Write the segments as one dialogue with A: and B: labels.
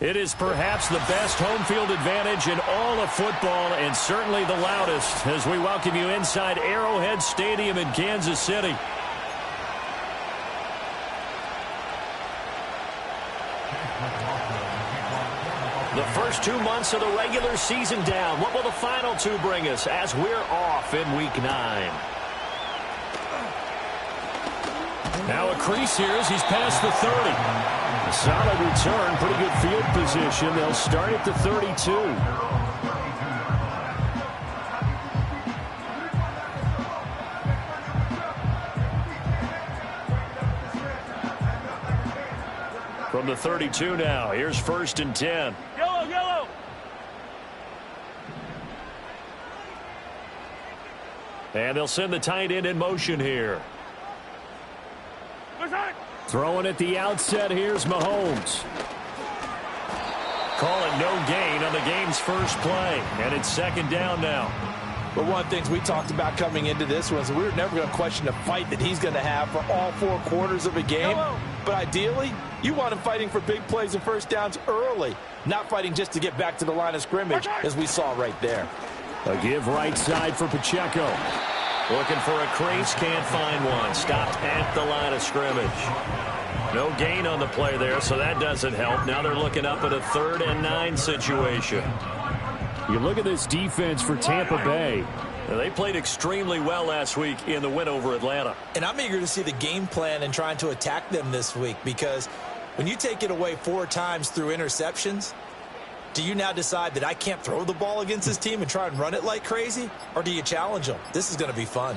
A: It is perhaps the best home field advantage in all of football, and certainly the loudest, as we welcome you inside Arrowhead Stadium in Kansas City. The first 2 months of the regular season down. What will the final 2 bring us as we're off in Week 9? Now a crease here as he's past the 30. A solid return, pretty good field position. They'll start at the 32. From the 32 now, here's 1st and 10.
B: Yellow, yellow.
A: And they'll send the tight end in motion here. Throwing at the outset, here's Mahomes. Call it no gain on the game's first play, and it's 2nd down now.
C: But one of the things we talked about coming into this was we were never going to question the fight that he's going to have for all 4 quarters of a game. But ideally, you want him fighting for big plays and first downs early, not fighting just to get back to the line of scrimmage, as we saw right there.
A: A give right side for Pacheco. Looking for a crease, can't find one. Stopped at the line of scrimmage. No gain on the play there, so that doesn't help. Now they're looking up at a 3rd and 9 situation. You look at this defense for Tampa Bay. They played extremely well last week in the win over Atlanta.
C: And I'm eager to see the game plan and trying to attack them this week, because when you take it away 4 times through interceptions, do you now decide that I can't throw the ball against this team and try and run it like crazy? Or do you challenge them? This is going to be fun.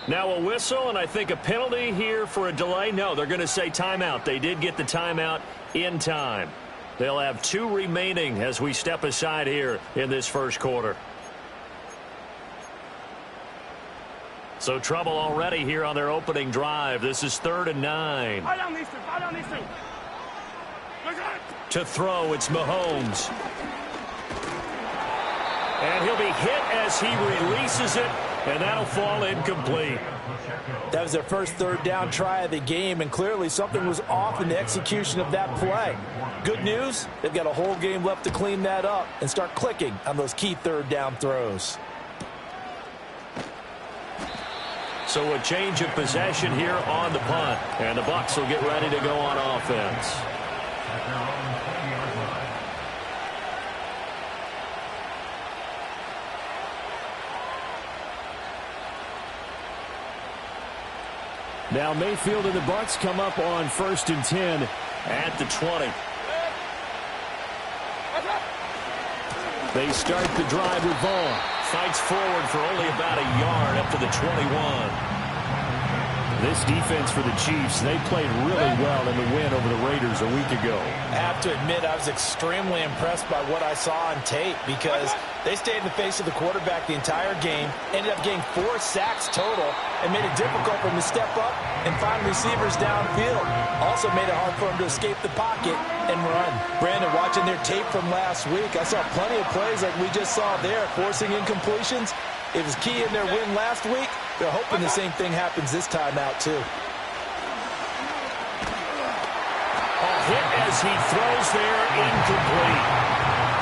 A: Now a whistle, and I think a penalty here for a delay. No, they're going to say timeout. They did get the timeout in time. They'll have 2 remaining as we step aside here in this first quarter. So trouble already here on their opening drive. This is 3rd and 9. To throw, it's Mahomes. And he'll be hit as he releases it, and that'll fall incomplete.
C: That was their first 3rd down try of the game, and clearly something was off in the execution of that play. Good news, they've got a whole game left to clean that up and start clicking on those key 3rd down throws.
A: So a change of possession here on the punt, and the Bucs will get ready to go on offense. Now Mayfield and the Bucs come up on 1st and 10 at the 20. They start the drive with Vaughn. Fights forward for only about a yard up to the 21. This defense for the Chiefs, they played really well in the win over the Raiders a week ago.
C: I have to admit, I was extremely impressed by what I saw on tape, because they stayed in the face of the quarterback the entire game, ended up getting 4 sacks total, and made it difficult for him to step up and find receivers downfield. Also made it hard for him to escape the pocket and run. Brandon, watching their tape from last week, I saw plenty of plays like we just saw there, forcing incompletions. It was key in their win last week. They're hoping the same thing happens this time out, too.
A: A hit as he throws there, incomplete.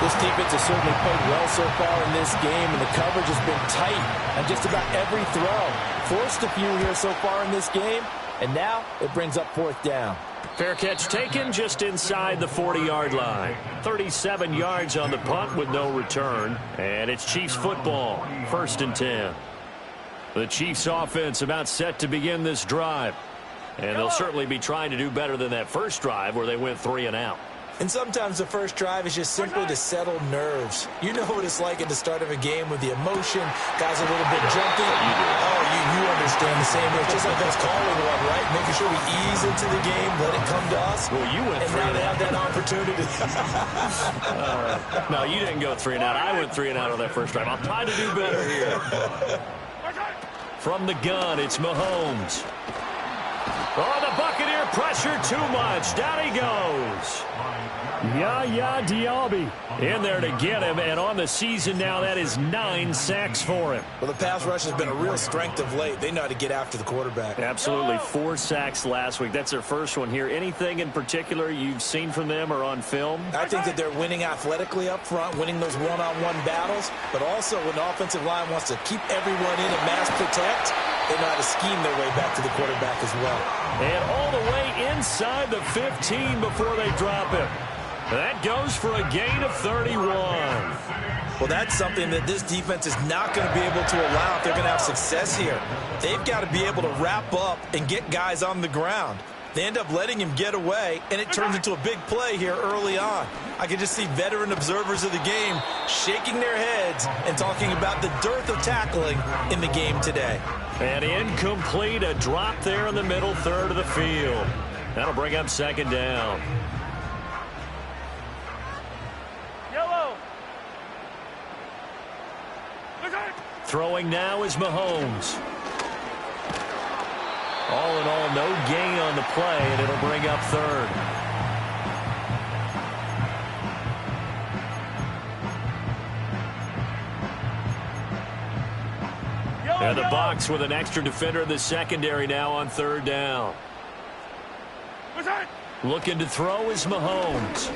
C: This defense has certainly played well so far in this game, and the coverage has been tight on just about every throw. Forced a few here so far in this game, and now it brings up 4th down.
A: Fair catch taken just inside the 40-yard line. 37 yards on the punt with no return. And it's Chiefs football, 1st and 10. The Chiefs offense about set to begin this drive. And they'll certainly be trying to do better than that first drive where they went 3 and out.
C: And sometimes the first drive is just simply to settle nerves. You know what it's like at the start of a game with the emotion. Guys a little bit jumpy. Oh, you understand the same way. It's just like us calling one, right? Making sure we ease into the game, let it come to us.
A: Well, you went 3 and out. And now they have that opportunity. No, you didn't go 3 and out. I went 3 and out on that first drive. I'll try to do better here. From the gun, it's Mahomes. Oh, the Buccaneer pressure too much. Down he goes. Yaya Diaby in there to get him, and on the season now, that is 9 sacks for him.
C: Well, the pass rush has been a real strength of late. They know how to get after the quarterback.
A: Absolutely. 4 sacks last week. That's their first one here. Anything in particular you've seen from them or on film?
C: I think that they're winning athletically up front, winning those one-on-one battles, but also when the offensive line wants to keep everyone in and mass protect, they know how to scheme their way back to the quarterback as well.
A: And all the way inside the 15 before they drop him. That goes for a gain of 31.
C: Well, that's something that this defense is not going to be able to allow if they're going to have success here. They've got to be able to wrap up and get guys on the ground. They end up letting him get away, and it turns into a big play here early on. I can just see veteran observers of the game shaking their heads and talking about the dearth of tackling in the game today.
A: And incomplete, a drop there in the middle third of the field. That'll bring up second down. Throwing now is Mahomes. All in all, no gain on the play, and it'll bring up third. And the Bucs with an extra defender in the secondary now on third down. Looking to throw is Mahomes.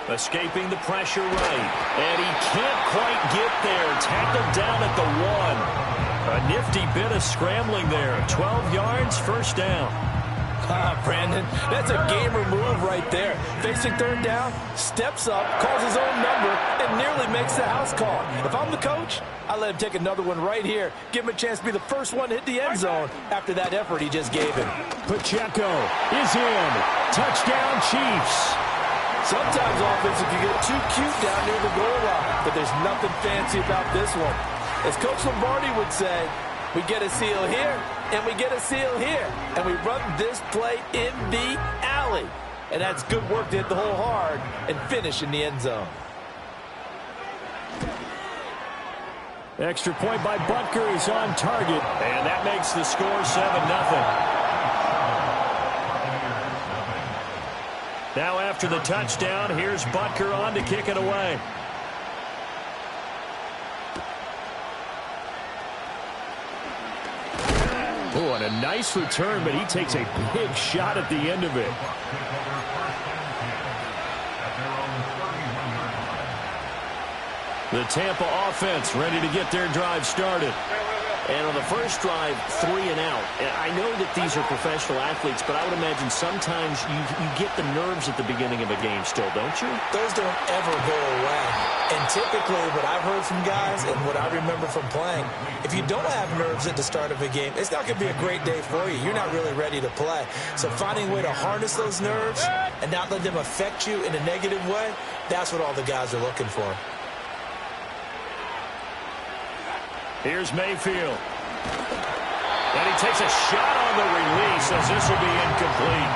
A: Escaping the pressure right. And he can't quite get there. Tackled down at the 1. A nifty bit of scrambling there. 12 yards, first down.
C: Brandon, that's a gamer move right there. Facing third down, steps up, calls his own number, and nearly makes the house call. If I'm the coach, I let him take another one right here. Give him a chance to be the first one to hit the end zone after that effort he just gave him.
A: Pacheco is in. Touchdown, Chiefs.
C: Sometimes offenses can get too cute down near the goal line, but there's nothing fancy about this one. As Coach Lombardi would say, we get a seal here, and we get a seal here, and we run this play in the alley. And that's good work to hit the hole hard and finish in the end zone.
A: Extra point by Butker is on target, and that makes the score 7-0. Now after the touchdown, here's Butker on to kick it away. Oh, and a nice return, but he takes a big shot at the end of it. The Tampa offense ready to get their drive started. And on the first drive, 3 and out. And I know that these are professional athletes, but I would imagine sometimes you get the nerves at the beginning of a game still, don't you?
C: Those don't ever go away. And typically what I've heard from guys and what I remember from playing, if you don't have nerves at the start of a game, it's not going to be a great day for you. You're not really ready to play. So finding a way to harness those nerves and not let them affect you in a negative way, that's what all the guys are looking for.
A: Here's Mayfield. And he takes a shot on the release as this will be incomplete.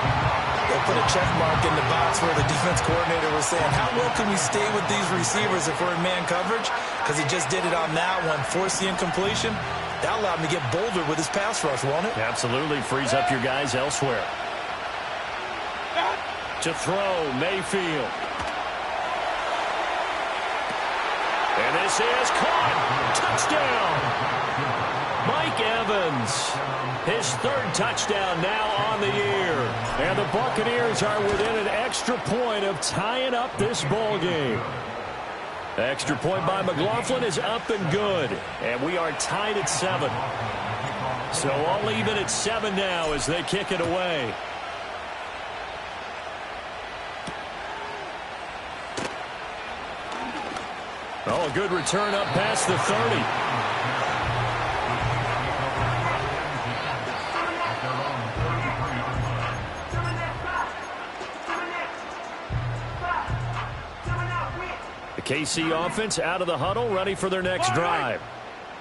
C: They'll put a check mark in the box where the defense coordinator was saying, how well can we stay with these receivers if we're in man coverage? Because he just did it on that one, forced the incompletion. That allowed him to get bolder with his pass rush, won't it?
A: Absolutely. Frees up your guys elsewhere. To throw, Mayfield. And this is caught. Touchdown. Mike Evans. His third touchdown now on the year. And the Buccaneers are within an extra point of tying up this ball game. Extra point by McLaughlin is up and good. And we are tied at 7. So all even at 7 now as they kick it away. Oh, a good return up past the 30. The KC offense out of the huddle, ready for their next drive.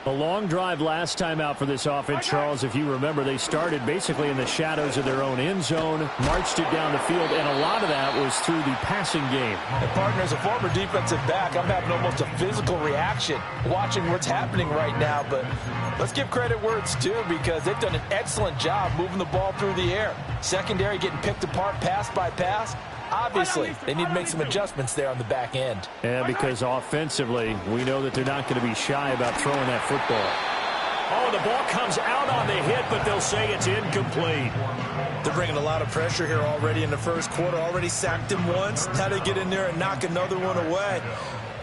A: A long drive last time out for this offense, Charles. If you remember, they started basically in the shadows of their own end zone, marched it down the field, and a lot of that was through the passing game.
C: And partner, as a former defensive back, I'm having almost a physical reaction watching what's happening right now. But let's give credit where it's due, because they've done an excellent job moving the ball through the air. Secondary getting picked apart pass by pass. Obviously, they need to make some adjustments there on the back end.
A: Yeah, because offensively, we know that they're not going to be shy about throwing that football. Oh, the ball comes out on the hit, but they'll say it's incomplete.
C: They're bringing a lot of pressure here already in the first quarter. Already sacked him once. Now they get in there and knock another one away.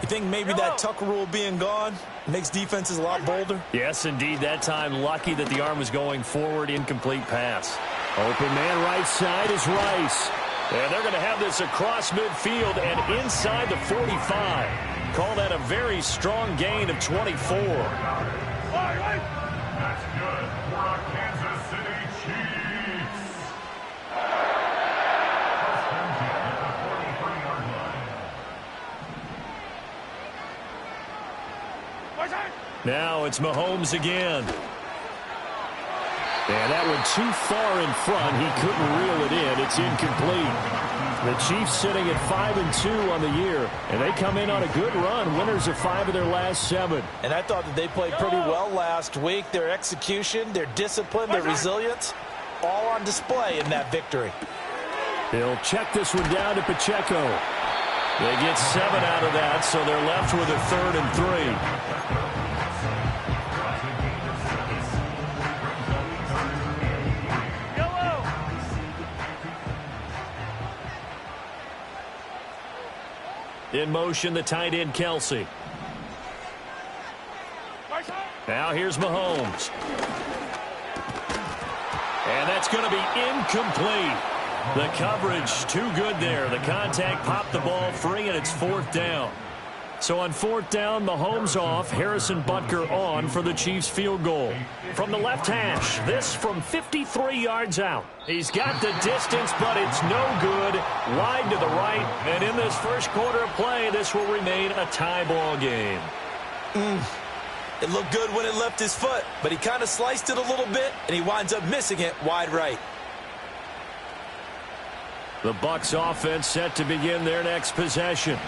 C: You think maybe that Tucker rule being gone makes defenses a lot bolder?
A: Yes, indeed. That time, lucky that the arm was going forward. Incomplete pass. Open man right side is Rice. And they're going to have this across midfield and inside the 45. Call that a very strong gain of 24.
B: That's good for our Kansas City Chiefs.
A: Now it's Mahomes again. And that one too far in front. He couldn't reel it in. It's incomplete. The Chiefs sitting at 5-2 on the year, and they come in on a good run. Winners of 5 of their last 7.
C: And I thought that they played pretty well last week. Their execution, their discipline, their resilience, all on display in that victory.
A: They'll check this one down to Pacheco. They get 7 out of that, so they're left with a 3rd and 3. In motion, the tight end, Kelsey. Now here's Mahomes. And that's going to be incomplete. The coverage too good there. The contact popped the ball free, and it's 4th down. So on 4th down, Mahomes off, Harrison Butker on for the Chiefs field goal. From the left hash, this from 53 yards out. He's got the distance, but it's no good. Wide to the right, and in this first quarter of play, this will remain a tie ball game.
C: It looked good when it left his foot, but he kind of sliced it a little bit, and he winds up missing it wide right.
A: The Bucs offense set to begin their next possession.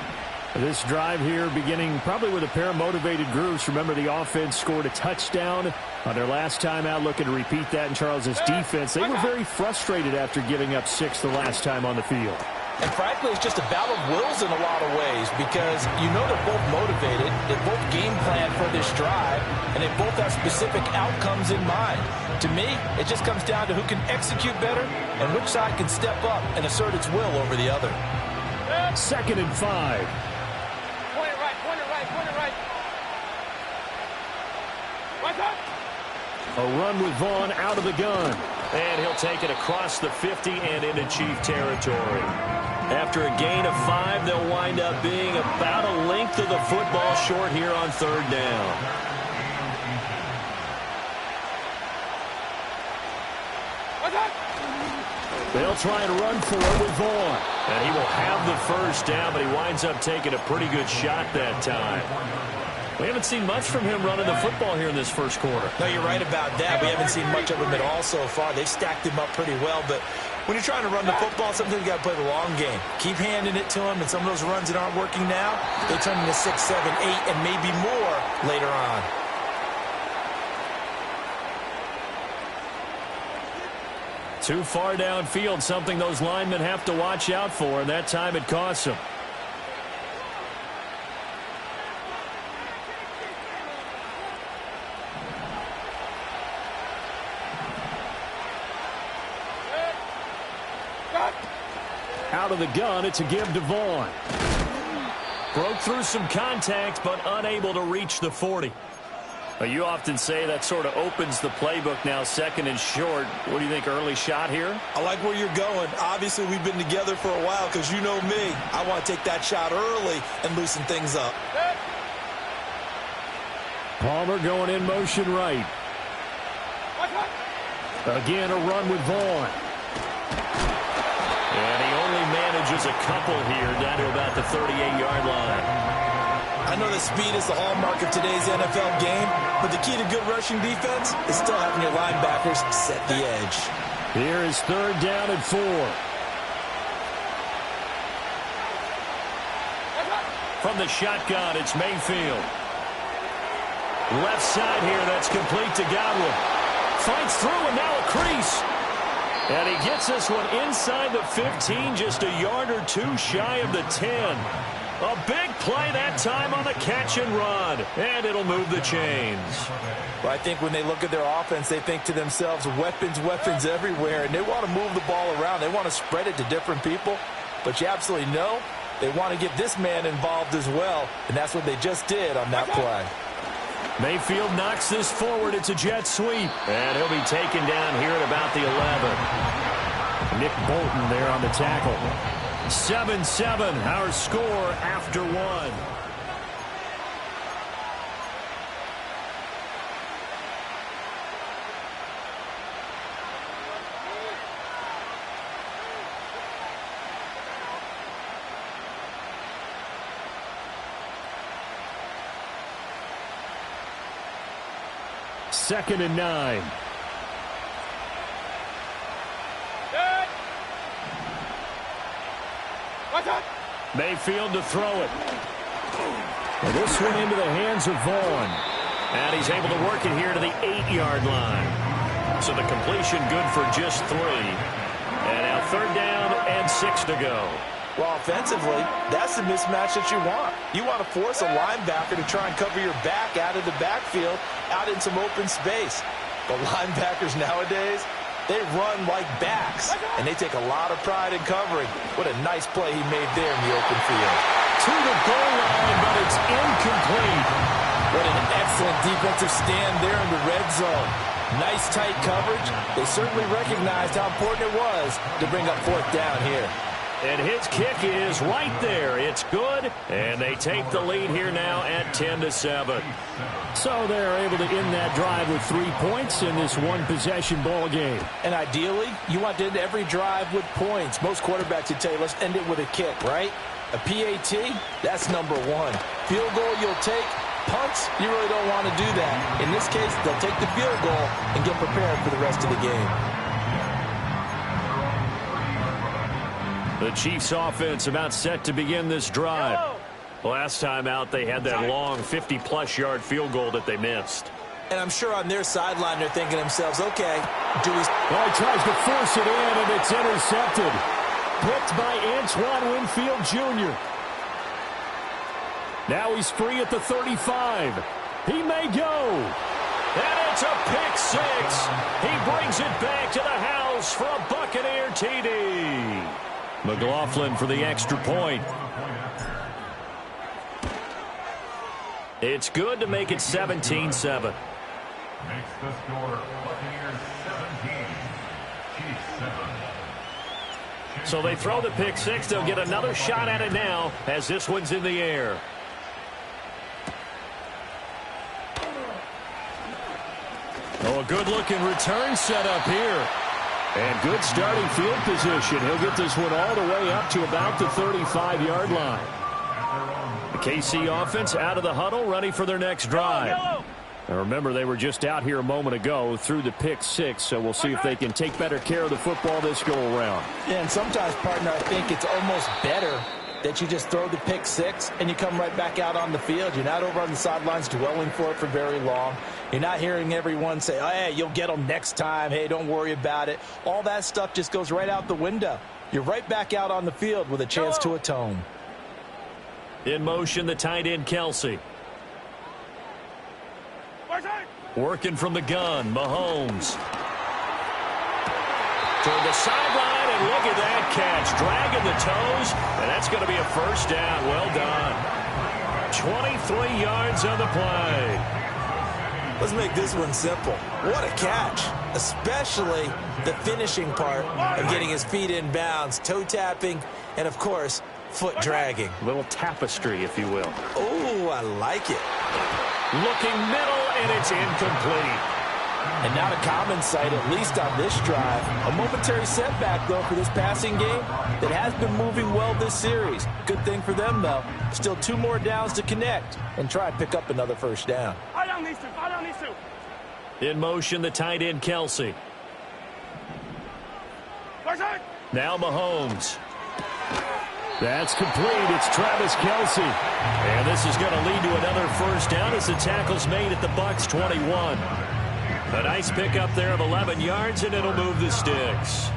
A: This drive here beginning probably with a pair of motivated groups. Remember, the offense scored a touchdown on their last time out. Looking to repeat that in Charles's defense. They were very frustrated after giving up 6 the last time on the field.
C: And frankly, it's just a battle of wills in a lot of ways because you know they're both motivated, they both game plan for this drive, and they both have specific outcomes in mind. To me, it just comes down to who can execute better and which side can step up and assert its will over the other.
A: 2nd and 5. A run with Vaughn out of the gun. And he'll take it across the 50 and into Chief territory. After a gain of 5, they'll wind up being about a length of the football short here on 3rd down. They'll try and run for it with Vaughn. And he will have the first down, but he winds up taking a pretty good shot that time. We haven't seen much from him running the football here in this first quarter.
C: No, you're right about that. We haven't seen much of him at all so far. They've stacked him up pretty well, but when you're trying to run the football, sometimes you got to play the long game. Keep handing it to him, and some of those runs that aren't working now, they turn into 6, 7, 8, and maybe more later on.
A: Too far downfield, something those linemen have to watch out for, and that time it costs them. Out of the gun, it's a give to Vaughn. Broke through some contact, but unable to reach the 40. You often say that sort of opens the playbook now, 2nd and short. What do you think, early shot here?
C: I like where you're going. Obviously, we've been together for a while because you know me. I want to take that shot early and loosen things up.
A: Palmer going in motion right. Again, a run with Vaughn. And he only manages a couple here down to about the 38-yard line.
C: I know that speed is the hallmark of today's NFL game, but the key to good rushing defense is still having your linebackers set the edge.
A: Here is 3rd down and 4. From the shotgun, it's Mayfield. Left side here, that's complete to Godwin. Fights through, and now a crease. And he gets this one inside the 15, just a yard or two shy of the 10. A big play that time on the catch and run. And it'll move the chains.
C: Well, I think when they look at their offense, they think to themselves, weapons, weapons everywhere. And they want to move the ball around. They want to spread it to different people. But you absolutely know they want to get this man involved as well. And that's what they just did on that play.
A: Mayfield knocks this forward. It's a jet sweep. And he'll be taken down here at about the 11. Nick Bolton there on the tackle. 7-7, our score after one. Second and 9. Mayfield to throw it. And this one into the hands of Vaughn. And he's able to work it here to the 8-yard line. So the completion good for just 3. And now 3rd down and 6 to go.
C: Well, offensively, that's the mismatch that you want. You want to force a linebacker to try and cover your back out of the backfield, out in some open space. But linebackers nowadays, they run like backs, and they take a lot of pride in covering. What a nice play he made there in the open field.
A: To the goal line, but it's incomplete.
C: What an excellent defensive stand there in the red zone. Nice tight coverage. They certainly recognized how important it was to bring up 4th down here.
A: And his kick is right there. It's good, and they take the lead here now at 10-7. So they're able to end that drive with 3 points in this one-possession ball game.
C: And ideally, you want to end every drive with points. Most quarterbacks would tell you, let's end it with a kick, right? A PAT, that's number 1. Field goal you'll take. Punts, you really don't want to do that. In this case, they'll take the field goal and get prepared for the rest of the game.
A: The Chiefs offense about set to begin this drive. Last time out, they had that long 50-plus yard field goal that they missed.
C: And I'm sure on their sideline, they're thinking to themselves, okay, do we...
A: Well, he tries to force it in, and it's intercepted. Picked by Antoine Winfield Jr. Now he's free at the 35. He may go. And it's a pick 6. He brings it back to the house for a Buccaneer TD. McLaughlin for the extra point. It's good to make it 17-7.
B: Makes the score Buccaneers 17, Chiefs 7.
A: So they throw the pick 6. They'll get another shot at it now as this one's in the air. Oh, a good-looking return set up here. And good starting field position. He'll get this one all the way up to about the 35-yard line. The KC offense out of the huddle, ready for their next drive. Now remember, they were just out here a moment ago through the pick 6, so we'll see if they can take better care of the football this go-around.
C: Yeah, and sometimes, partner, I think it's almost better that you just throw the pick 6 and you come right back out on the field. You're not over on the sidelines dwelling for it for very long. You're not hearing everyone say, oh, hey, you'll get them next time. Hey, don't worry about it. All that stuff just goes right out the window. You're right back out on the field with a chance to atone.
A: In motion, the tight end, Kelsey. Working from the gun, Mahomes. Toward the sideline, and look at that catch. Dragging the toes, and that's going to be a first down. Well done. 23 yards on the play.
C: Let's make this one simple. What a catch, especially the finishing part of getting his feet in bounds, toe tapping, and, of course, foot dragging.
A: A little tapestry, if you will.
C: Oh, I like it.
A: Looking middle, and it's incomplete.
C: And not a common sight, at least on this drive. A momentary setback, though, for this passing game that has been moving well this series. Good thing for them, though. Still 2 more downs to connect and try and pick up another first down.
A: In motion, the tight end, Kelsey. Now Mahomes. That's complete. It's Travis Kelsey. And this is going to lead to another first down as the tackle's made at the Bucs 21. A nice pickup there of 11 yards, and it'll move the sticks.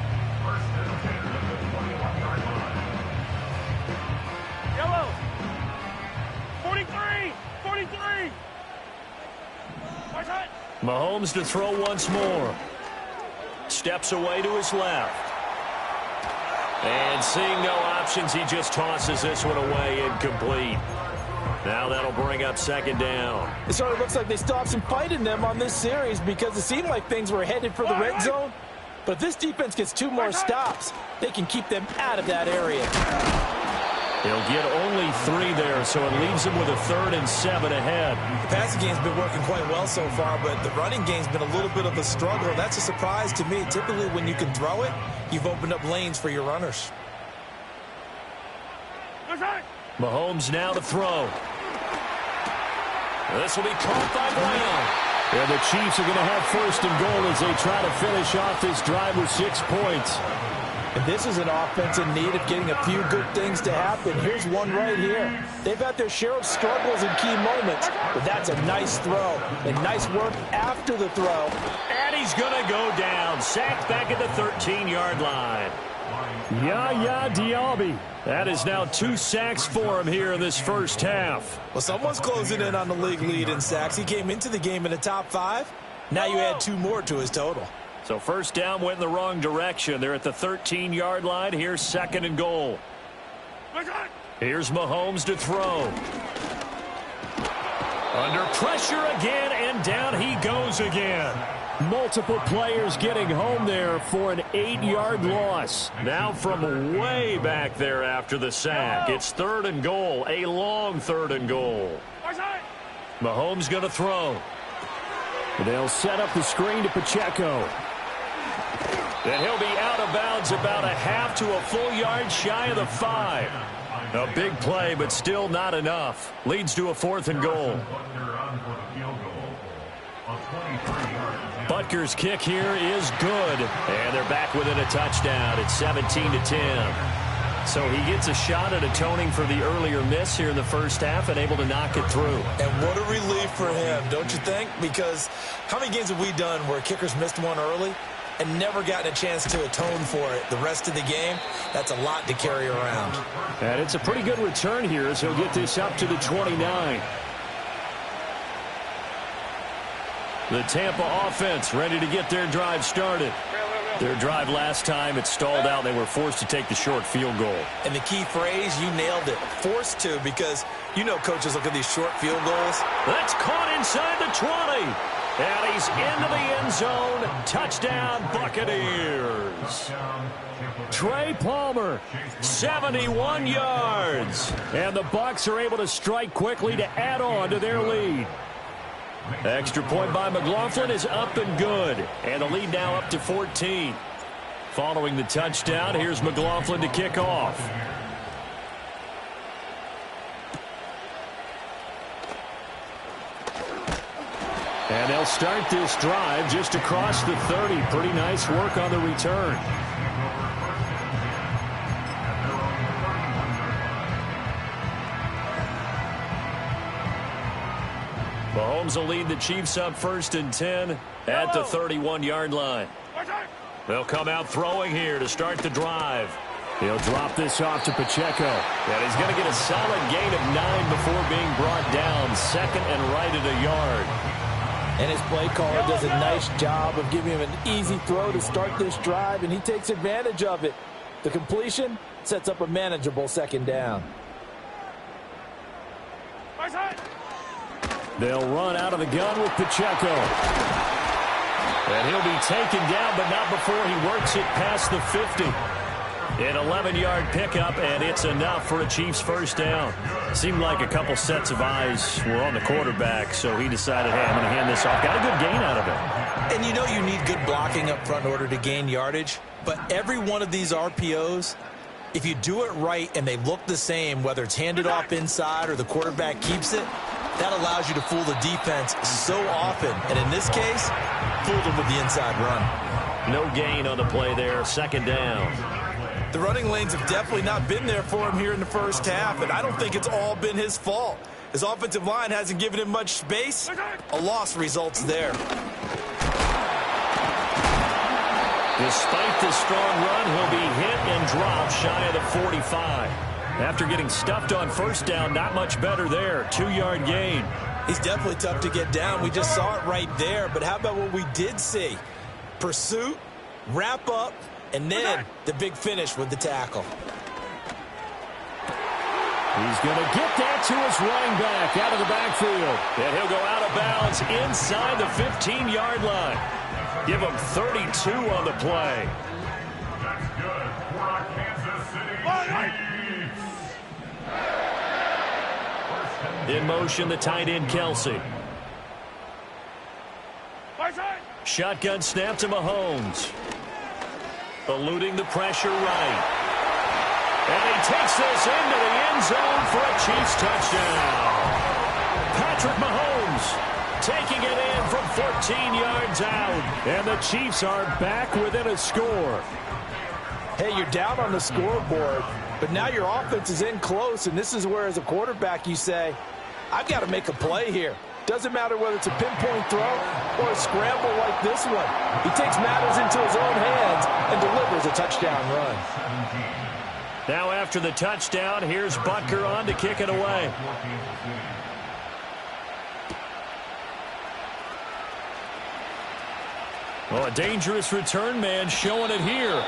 A: Mahomes to throw once more. Steps away to his left. And seeing no options, he just tosses this one away, incomplete. Now that'll bring up second down.
C: It sort of looks like they still have some fight in them on this series because it seemed like things were headed for the red zone. But if this defense gets 2 more stops, they can keep them out of that area.
A: He'll get only 3 there, so it leaves him with a 3rd and 7 ahead.
C: The passing game's been working quite well so far, but the running game's been a little bit of a struggle. That's a surprise to me. Typically, when you can throw it, you've opened up lanes for your runners.
A: Mahomes now to throw. This will be caught by Brown.
D: And the Chiefs are going to have 1st and goal as they try to finish off this drive with 6 points.
C: And this is an offense in need of getting a few good things to happen. Here's one right here. They've had their share of struggles in key moments, but that's a nice throw and nice work after the throw.
A: And he's going to go down. Sacked back at the 13-yard line.
D: Yaya Diaby.
A: That is now 2 sacks for him here in this first half.
C: Well, someone's closing in on the league lead in sacks. He came into the game in the top 5. Now you add 2 more to his total.
A: So first down went in the wrong direction. They're at the 13-yard line. Here's 2nd and goal. Here's Mahomes to throw. Under pressure again, and down he goes again.
D: Multiple players getting home there for an 8-yard loss.
A: Now from way back there after the sack. It's 3rd and goal, a long 3rd and goal. Mahomes going to throw.
D: They'll set up the screen to Pacheco.
A: And he'll be out of bounds about a half to a full yard shy of the 5. A big play, but still not enough. Leads to a 4th and goal. Butker's kick here is good. And they're back within a touchdown. It's 17-10. So he gets a shot at atoning for the earlier miss here in the first half and able to knock it through.
C: And what a relief for him, don't you think? Because how many games have we done where kickers missed one early and never gotten a chance to atone for it the rest of the game? That's a lot to carry around.
D: And it's a pretty good return here as he'll get this up to the 29.
A: The Tampa offense ready to get their drive started. Their drive last time, it stalled out. They were forced to take the short field goal.
C: And the key phrase, you nailed it, forced to, because you know coaches look at these short field goals.
A: That's caught inside the 20. And he's into the end zone. Touchdown, Buccaneers.
D: Trey Palmer,
A: 71 yards.
D: and the Bucs are able to strike quickly to add on to their lead.
A: Extra point by McLaughlin is up and good. And the lead now up to 14. Following the touchdown, here's McLaughlin to kick off.
D: And they'll start this drive just across the 30. Pretty nice work on the return.
A: Mahomes will lead the Chiefs up 1st and 10 at the 31-yard line. They'll come out throwing here to start the drive.
D: He'll drop this off to Pacheco.
A: And he's going to get a solid gain of 9 before being brought down. 2nd and right at a yard.
C: And his play caller does a nice job of giving him an easy throw to start this drive, and he takes advantage of it. The completion sets up a manageable 2nd down.
D: They'll run out of the gun with Pacheco.
A: And he'll be taken down, but not before he works it past the 50. An 11-yard pickup, and it's enough for a Chiefs 1st down. Seemed like a couple sets of eyes were on the quarterback, so he decided, hey, I'm going to hand this off. Got a good gain out of it.
C: And you know you need good blocking up front in order to gain yardage, but every one of these RPOs, if you do it right and they look the same, whether it's handed off inside or the quarterback keeps it, that allows you to fool the defense so often. And in this case, fooled them with the inside run.
A: No gain on the play there, 2nd down.
C: The running lanes have definitely not been there for him here in the first half, and I don't think it's all been his fault. His offensive line hasn't given him much space. A loss results there.
A: Despite the strong run, he'll be hit and dropped shy of the 45. After getting stuffed on 1st down, not much better there. 2-yard gain.
C: He's definitely tough to get down. We just saw it right there. But how about what we did see? Pursuit, wrap up, and then the big finish with the tackle.
D: He's going to get that to his running back out of the backfield.
A: And he'll go out of bounds inside the 15-yard line. Give him 32 on the play.
B: That's good for our Kansas City Chiefs.
A: In motion, the tight end, Kelsey. Shotgun snap to Mahomes. Eluding the pressure right. And he takes this into the end zone for a Chiefs touchdown. Patrick Mahomes taking it in from 14 yards out.
D: And the Chiefs are back within a score.
C: Hey, you're down on the scoreboard, but now your offense is in close, and this is where, as a quarterback, you say, I've got to make a play here. Doesn't matter whether it's a pinpoint throw or a scramble like this one. He takes matters into his own hands and delivers a touchdown run.
A: Now after the touchdown, here's Butker on to kick it away. Well, a dangerous return man showing it here.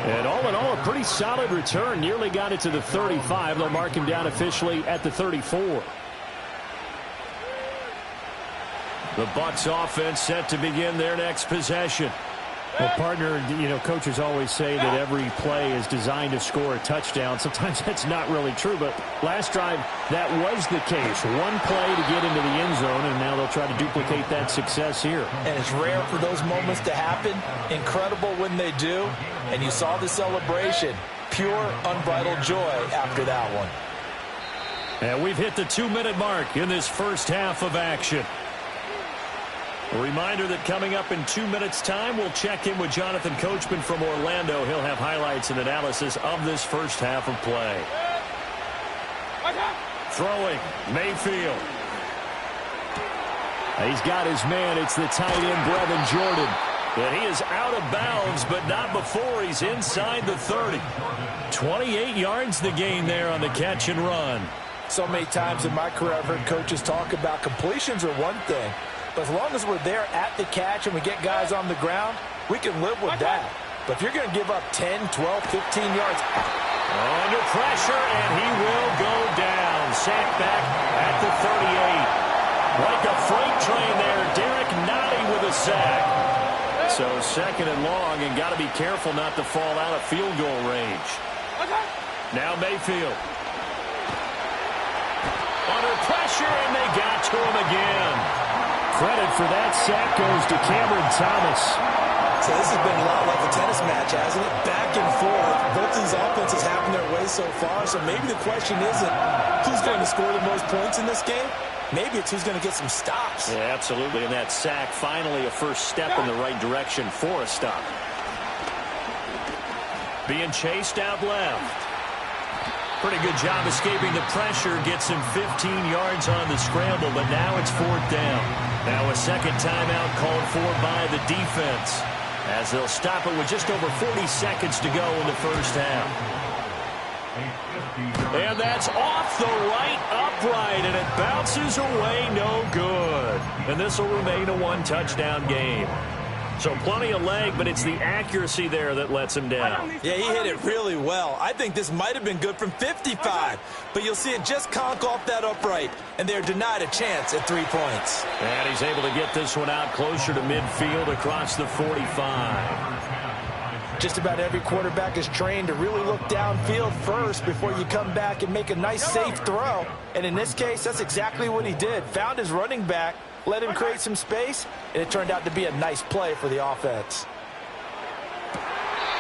D: And all in all, a pretty solid return. Nearly got it to the 35. They'll mark him down officially at the 34.
A: The Bucs offense set to begin their next possession.
D: Well, partner, coaches always say that every play is designed to score a touchdown. Sometimes that's not really true, but last drive, that was the case. One play to get into the end zone, and now they'll try to duplicate that success here.
C: And it's rare for those moments to happen. Incredible when they do. And you saw the celebration. Pure, unbridled joy after that one.
A: And we've hit the 2-minute mark in this first half of action. A reminder that coming up in 2 minutes' time, we'll check in with Jonathan Coachman from Orlando. He'll have highlights and analysis of this first half of play. Throwing, Mayfield.
D: He's got his man. It's the tight end, Brevin Jordan.
A: And he is out of bounds, but not before he's inside the 30. 28 yards the gain there on the catch and run.
C: So many times in my career, I've heard coaches talk about completions are one thing. But as long as we're there at the catch and we get guys on the ground, we can live with that. But if you're going to give up 10, 12, 15 yards.
A: Under pressure, and he will go down. Sacked back at the 38. Like a freight train there, Derek Nottie with a sack. So second and long, and got to be careful not to fall out of field goal range. Now Mayfield. Under pressure, and they got to him again.
D: Credit for that sack goes to Cameron Thomas.
C: So this has been a lot like a tennis match, hasn't it? Back and forth. Both of these offenses having their way so far. So maybe the question isn't who's going to score the most points in this game. Maybe it's who's going to get some stops.
A: Yeah, absolutely. And that sack, finally a first step in the right direction for a stop. Being chased out left. Pretty good job escaping the pressure. Gets him 15 yards on the scramble, but now it's 4th down. Now a second timeout called for by the defense, as they'll stop it with just over 40 seconds to go in the first half. And that's off the right upright, and it bounces away no good. And this will remain a one-touchdown game. So plenty of leg, but it's the accuracy there that lets him down.
C: Yeah, he hit it really well. I think this might have been good from 55, but you'll see it just conk off that upright, and they're denied a chance at 3 points.
A: And he's able to get this one out closer to midfield across the 45.
C: Just about every quarterback is trained to really look downfield first before you come back and make a nice, safe throw. And in this case, that's exactly what he did. Found his running back, let him create some space, and it turned out to be a nice play for the offense.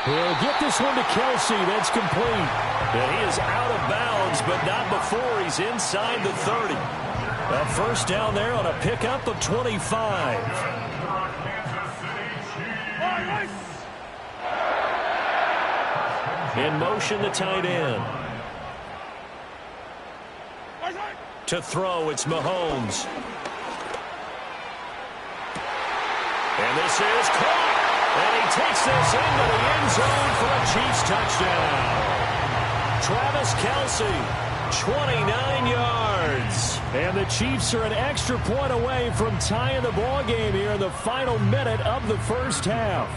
D: He'll get this one to Kelsey. That's complete.
A: And he is out of bounds, but not before he's inside the 30. A first down there on a pickup of 25. In motion, the tight end. To throw, it's Mahomes. And this is caught. And he takes this into the end zone for a Chiefs touchdown. Travis Kelce, 29 yards.
D: And the Chiefs are an extra point away from tying the ball game here in the final minute of the first half.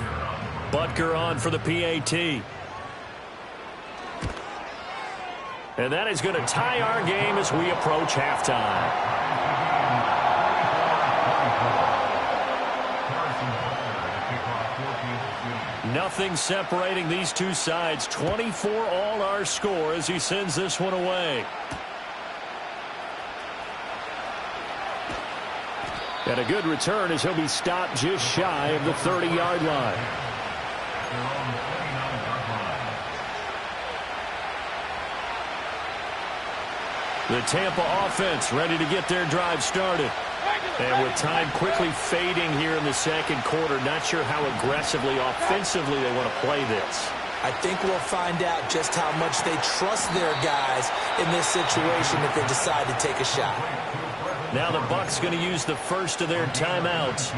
A: Butker on for the PAT. And that is going to tie our game as we approach halftime. Nothing separating these two sides. 24 all our score as he sends this one away.
D: And a good return as he'll be stopped just shy of the 30-yard line.
A: The Tampa offense ready to get their drive started. And with time quickly fading here in the second quarter, not sure how aggressively, offensively they want to play this.
C: I think we'll find out just how much they trust their guys in this situation if they decide to take a shot.
A: Now the Bucs going to use the first of their timeouts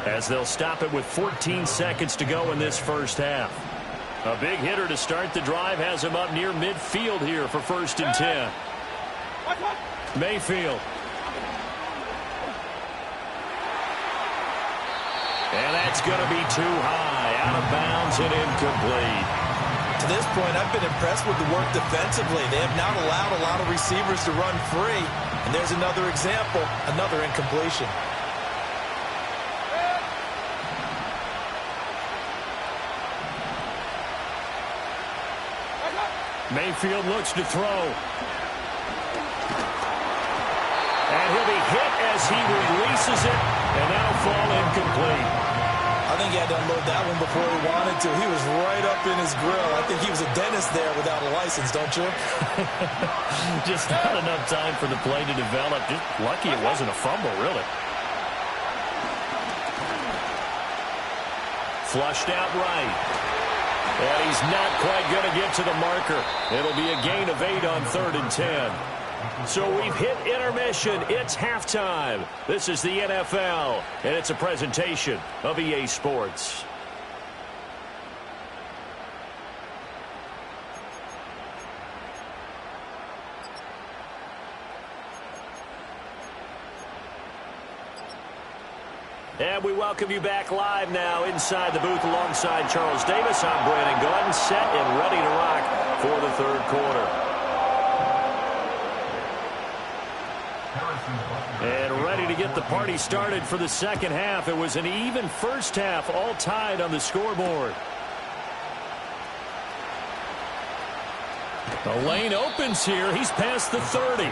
A: as they'll stop it with 14 seconds to go in this first half. A big hitter to start the drive has him up near midfield here for 1st and 10. Mayfield. And that's going to be too high, out of bounds and incomplete.
C: To this point, I've been impressed with the work defensively. They have not allowed a lot of receivers to run free. And there's another example, another incompletion.
A: Mayfield looks to throw. And he'll be hit as he releases it, and that'll fall incomplete.
C: I think he had to unload that one before he wanted to. He was right up in his grill. I think he was a dentist there without a license, don't you?
A: Just not enough time for the play to develop. Just lucky it wasn't a fumble, really. Flushed out right. And he's not quite going to get to the marker. It'll be a gain of 8 on 3rd and 10. So we've hit intermission. It's halftime. This is the NFL, and it's a presentation of EA Sports. And we welcome you back live now inside the booth alongside Charles Davis. I'm Brandon Gordon, set and ready to rock for the third quarter. And ready to get the party started for the second half. It was an even first half, all tied on the scoreboard. The lane opens here. He's past the 30.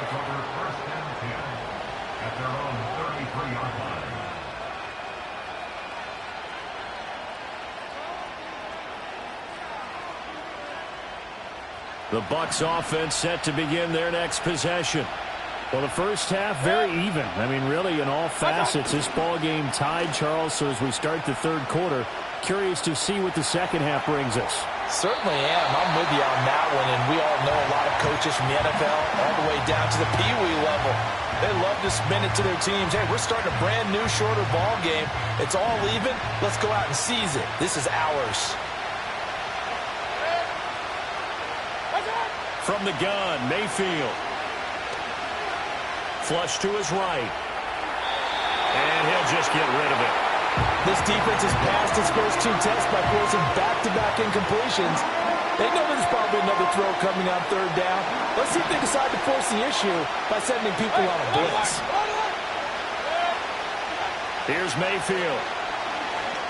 A: The Bucs offense set to begin their next possession.
D: Well, the first half, very even. I mean, really, in all facets, this ball game tied, Charles. So as we start the third quarter, curious to see what the second half brings us.
C: Certainly am. I'm with you on that one. And we all know a lot of coaches from the NFL all the way down to the Pee-wee level. They love to spin it to their teams. Hey, we're starting a brand new, shorter ball game. It's all even. Let's go out and seize it. This is ours.
A: From the gun, Mayfield. Flush to his right. And he'll just get rid of it.
C: This defense has passed its first two tests by forcing back-to-back incompletions. They know there's probably another throw coming on third down. Let's see if they decide to force the issue by sending people on a blitz.
A: Here's Mayfield.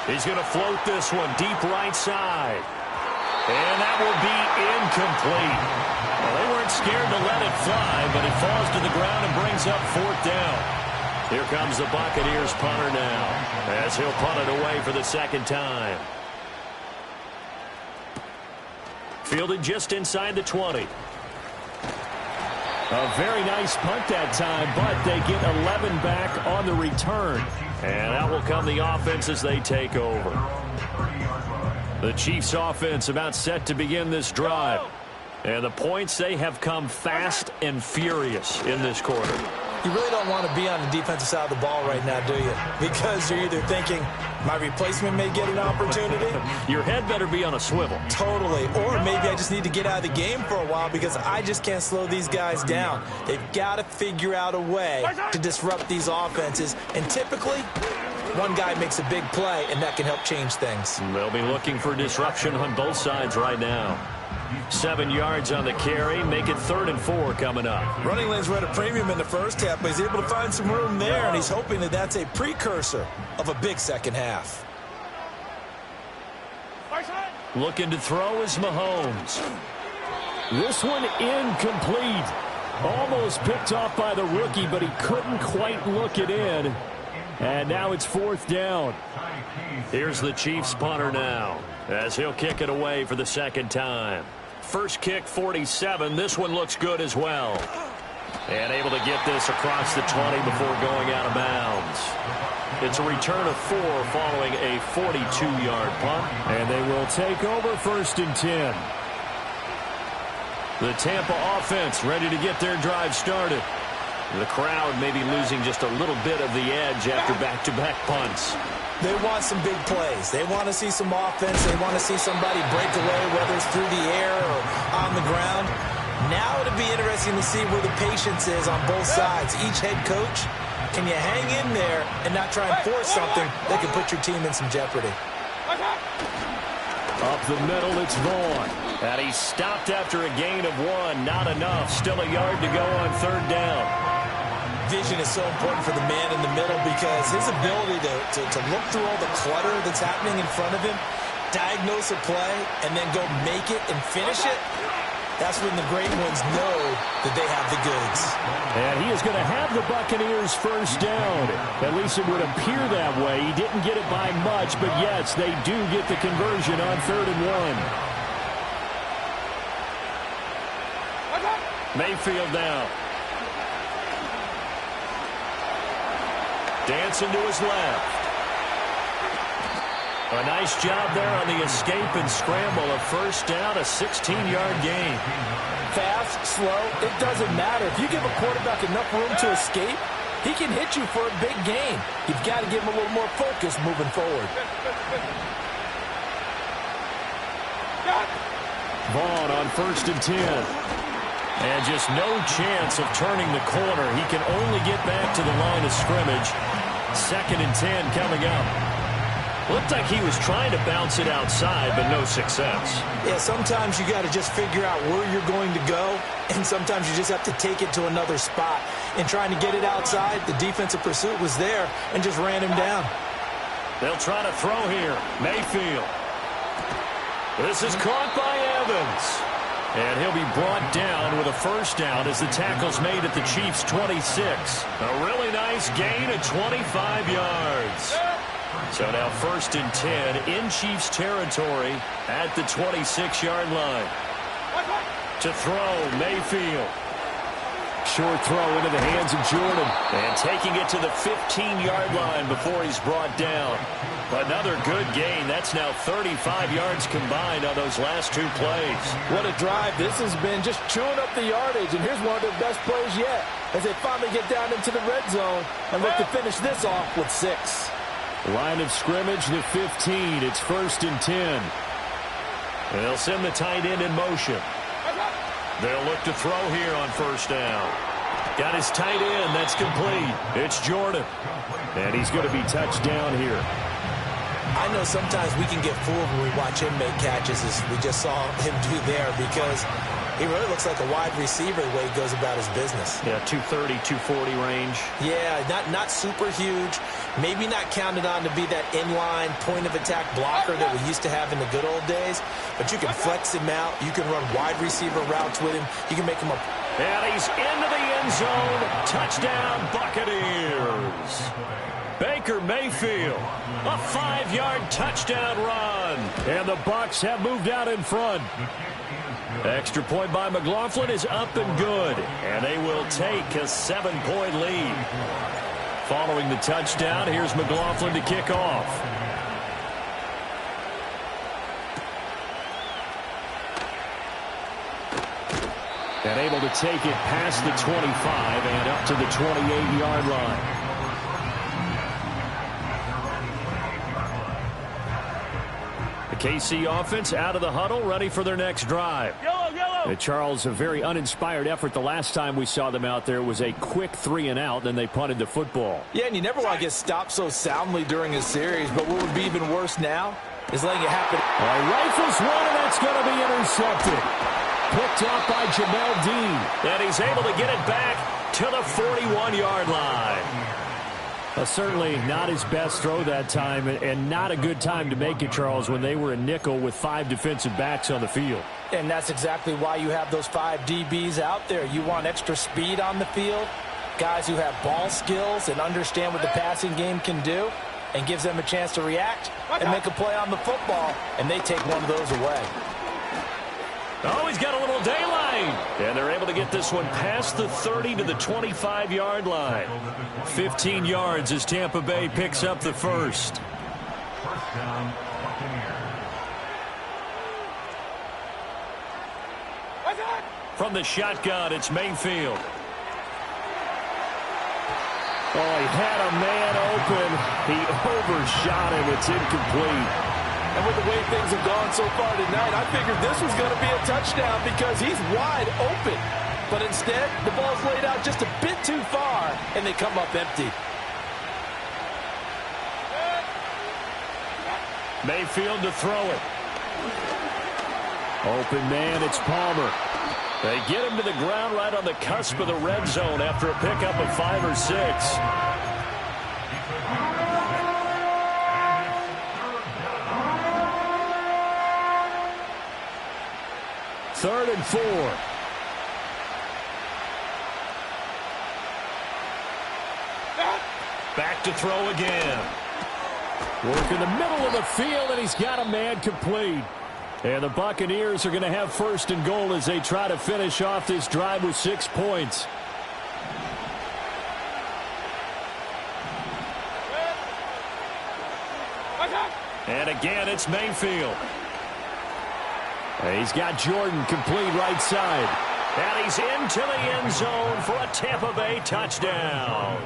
A: He's going to float this one deep right side. And that will be incomplete. Well, they weren't scared to let it fly, but it falls to the ground and brings up 4th down. Here comes the Buccaneers punter now, as he'll punt it away for the second time. Fielded just inside the 20.
D: A very nice punt that time, but they get 11 back on the return.
A: And out will come the offense as they take over. The Chiefs offense about set to begin this drive. And the points, they have come fast and furious in this quarter.
C: You really don't want to be on the defensive side of the ball right now, do you? Because you're either thinking, my replacement may get an opportunity.
A: Your head better be on a swivel.
C: Totally. Or maybe I just need to get out of the game for a while because I just can't slow these guys down. They've got to figure out a way to disrupt these offenses. And typically, one guy makes a big play, and that can help change things.
A: They'll be looking for disruption on both sides right now. 7 yards on the carry. Make it 3rd and 4 coming up.
C: Running lanes were at a premium in the first half, but he's able to find some room there, and he's hoping that that's a precursor of a big second half.
A: Looking to throw is Mahomes.
D: This one incomplete. Almost picked off by the rookie, but he couldn't quite look it in. And now it's 4th down.
A: Here's the Chiefs punter now, as he'll kick it away for the second time. First kick, 47. This one looks good as well. And able to get this across the 20 before going out of bounds. It's a return of 4 following a 42-yard punt.
D: And they will take over 1st and 10.
A: The Tampa offense ready to get their drive started. The crowd may be losing just a little bit of the edge after back-to-back punts.
C: They want some big plays. They want to see some offense. They want to see somebody break away, whether it's through the air or on the ground. Now it'll be interesting to see where the patience is on both sides. Each head coach, can you hang in there and not try and force something that can put your team in some jeopardy?
D: Up the middle, it's Vaughn.
A: And he's stopped after a gain of 1. Not enough. Still a yard to go on 3rd down.
C: Vision is so important for the man in the middle because his ability to look through all the clutter that's happening in front of him, diagnose a play, and then go make it and finish it, that's when the great ones know that they have the goods.
D: And he is going to have the Buccaneers 1st down. At least it would appear that way. He didn't get it by much, but yes, they do get the conversion on 3rd and 1.
A: Mayfield now. Dancing to his left. A nice job there on the escape and scramble. A 1st down, a 16-yard gain.
C: Fast, slow, it doesn't matter. If you give a quarterback enough room to escape, he can hit you for a big gain. You've got to give him a little more focus moving forward.
D: Vaughn on 1st and 10.
A: And just no chance of turning the corner. He can only get back to the line of scrimmage. 2nd and 10 coming up. Looked like he was trying to bounce it outside, but no success.
C: Yeah, sometimes you got to just figure out where you're going to go, and sometimes you just have to take it to another spot. In trying to get it outside, the defensive pursuit was there and just ran him down.
A: They'll try to throw here. Mayfield. This is caught by Evans. And he'll be brought down with a 1st down as the tackle's made at the Chiefs' 26. A really nice gain of 25 yards. So now 1st and 10 in Chiefs territory at the 26-yard line. To throw, Mayfield.
D: Short throw into the hands of Jordan.
A: And taking it to the 15-yard line before he's brought down. Another good gain. That's now 35 yards combined on those last 2 plays.
C: What a drive. This has been just chewing up the yardage, and here's one of their best plays yet as they finally get down into the red zone and look to finish this off with 6.
D: Line of scrimmage, the 15. It's 1st and 10.
A: They'll send the tight end in motion. They'll look to throw here on 1st down. Got his tight end. That's complete. It's Jordan.
D: And he's going to be touched down here.
C: I know sometimes we can get fooled when we watch him make catches, as we just saw him do there, because he really looks like a wide receiver the way he goes about his business.
A: Yeah, 230, 240 range.
C: Yeah, not super huge. Maybe not counted on to be that inline point-of-attack blocker that we used to have in the good old days. But you can flex him out. You can run wide receiver routes with him. You can make him a...
A: And he's into the end zone. Touchdown, Buccaneers. Baker Mayfield, a 5-yard touchdown run.
D: And the Bucs have moved out in front.
A: Extra point by McLaughlin is up and good. And they will take a 7-point lead. Following the touchdown, here's McLaughlin to kick off.
D: And able to take it past the 25 and up to the 28-yard line. The KC offense out of the huddle, ready for their next drive. Charles, a very uninspired effort the last time we saw them out there. It was a quick 3-and-out, then they punted the football.
C: Yeah, and you never want to get stopped so soundly during a series, but what would be even worse now is letting it happen.
D: Rifles one, and that's going to be intercepted. Picked off by Jamel Dean.
A: And he's able to get it back to the 41-yard line.
D: Certainly not his best throw that time, and not a good time to make it, Charles, when they were in nickel with 5 defensive backs on the field.
C: And that's exactly why you have those 5 DBs out there. You want extra speed on the field, guys who have ball skills and understand what the passing game can do, and gives them a chance to react and make a play on the football, and they take one of those away.
A: Oh, he's got a little daylight. And they're able to get this one past the 30 to the 25-yard line. 15 yards as Tampa Bay picks up the first.
B: First down, Buccaneers.
A: From the shotgun, it's Mayfield.
D: Oh, he had a man open. He overshot him. It's incomplete.
C: And with the way things have gone so far tonight, I figured this was going to be a touchdown because he's wide open. But instead, the ball's laid out just a bit too far, and they come up empty.
D: Mayfield to throw it. Open man, it's Palmer.
A: They get him to the ground right on the cusp of the red zone after a pickup of 5 or 6.
D: Third and 4.
A: Back to throw again.
D: Work in the middle of the field, and he's got a man complete. And the Buccaneers are going to have first and goal as they try to finish off this drive with 6 points.
A: And again, it's Mayfield.
D: He's got Jordan complete right side.
A: And he's into the end zone for a Tampa Bay touchdown.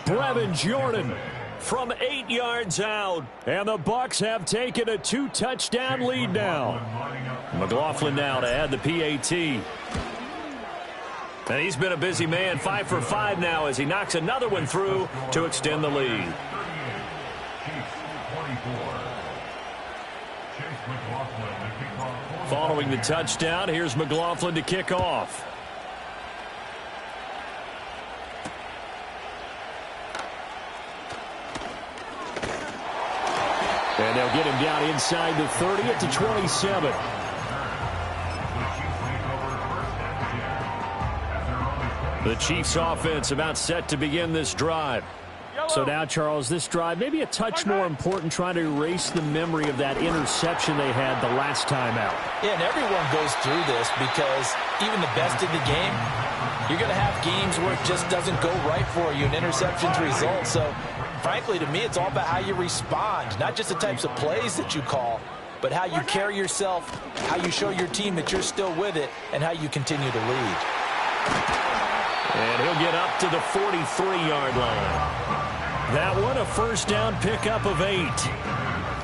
D: Brevin Jordan
A: from 8 yards out.
D: And the Bucs have taken a 2-touchdown lead now.
A: McLaughlin now to add the PAT. And he's been a busy man, 5 for 5 now as he knocks another one through to extend the lead. Following the touchdown, here's McLaughlin to kick off.
D: And they'll get him down inside the 30 at the 27.
A: The Chiefs offense about set to begin this drive.
D: So now, Charles, this drive maybe a touch more important, trying to erase the memory of that interception they had the last time out.
C: Yeah, and everyone goes through this because even the best in the game, you're going to have games where it just doesn't go right for you and interceptions result. So, frankly, to me, it's all about how you respond, not just the types of plays that you call, but how you carry yourself, how you show your team that you're still with it, and how you continue to lead.
A: And he'll get up to the 43-yard line. That one, a first down pickup of 8.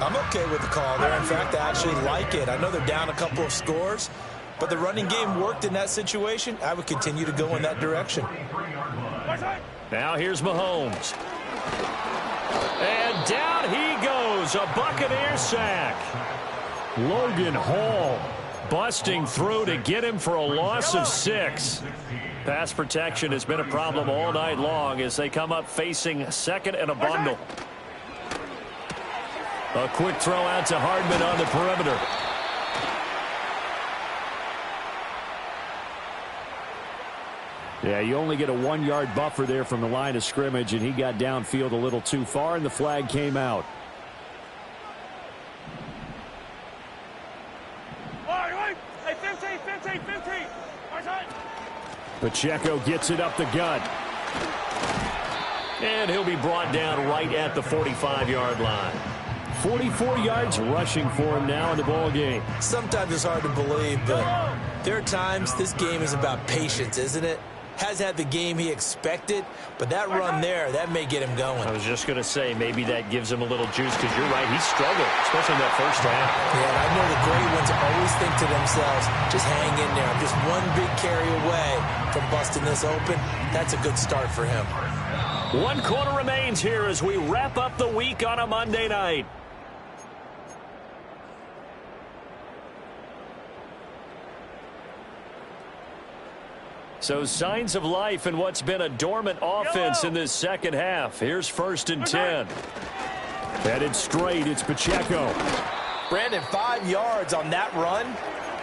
C: I'm okay with the call there. In fact, I actually like it. I know they're down a couple of scores, but the running game worked in that situation. I would continue to go in that direction.
A: Now here's Mahomes. And down he goes, a Buccaneer sack.
D: Logan Hall
A: busting through to get him for a loss of 6. Pass protection has been a problem all night long as they come up facing second and a bundle. A quick throw out to Hardman on the perimeter.
D: Yeah, you only get a 1-yard buffer there from the line of scrimmage, and he got downfield a little too far, and the flag came out. Pacheco gets it up the gut.
A: And he'll be brought down right at the 45-yard line.
D: 44 yards rushing for him now in the ball game.
C: Sometimes it's hard to believe, but There are times this game is about patience, isn't it? Has had the game he expected, but that run there, that may get him going.
A: I was just going to say, maybe that gives him a little juice, because you're right, he struggled, especially in that first half.
C: Yeah, and I know the great ones always think to themselves, just hang in there. I'm just one big carry away from busting this open. That's a good start for him.
A: 1 quarter remains here as we wrap up the week on a Monday night. So signs of life in what's been a dormant offense in this second half. Here's 1st and 10.
D: Headed straight, it's Pacheco.
C: Brandon, 5 yards on that run.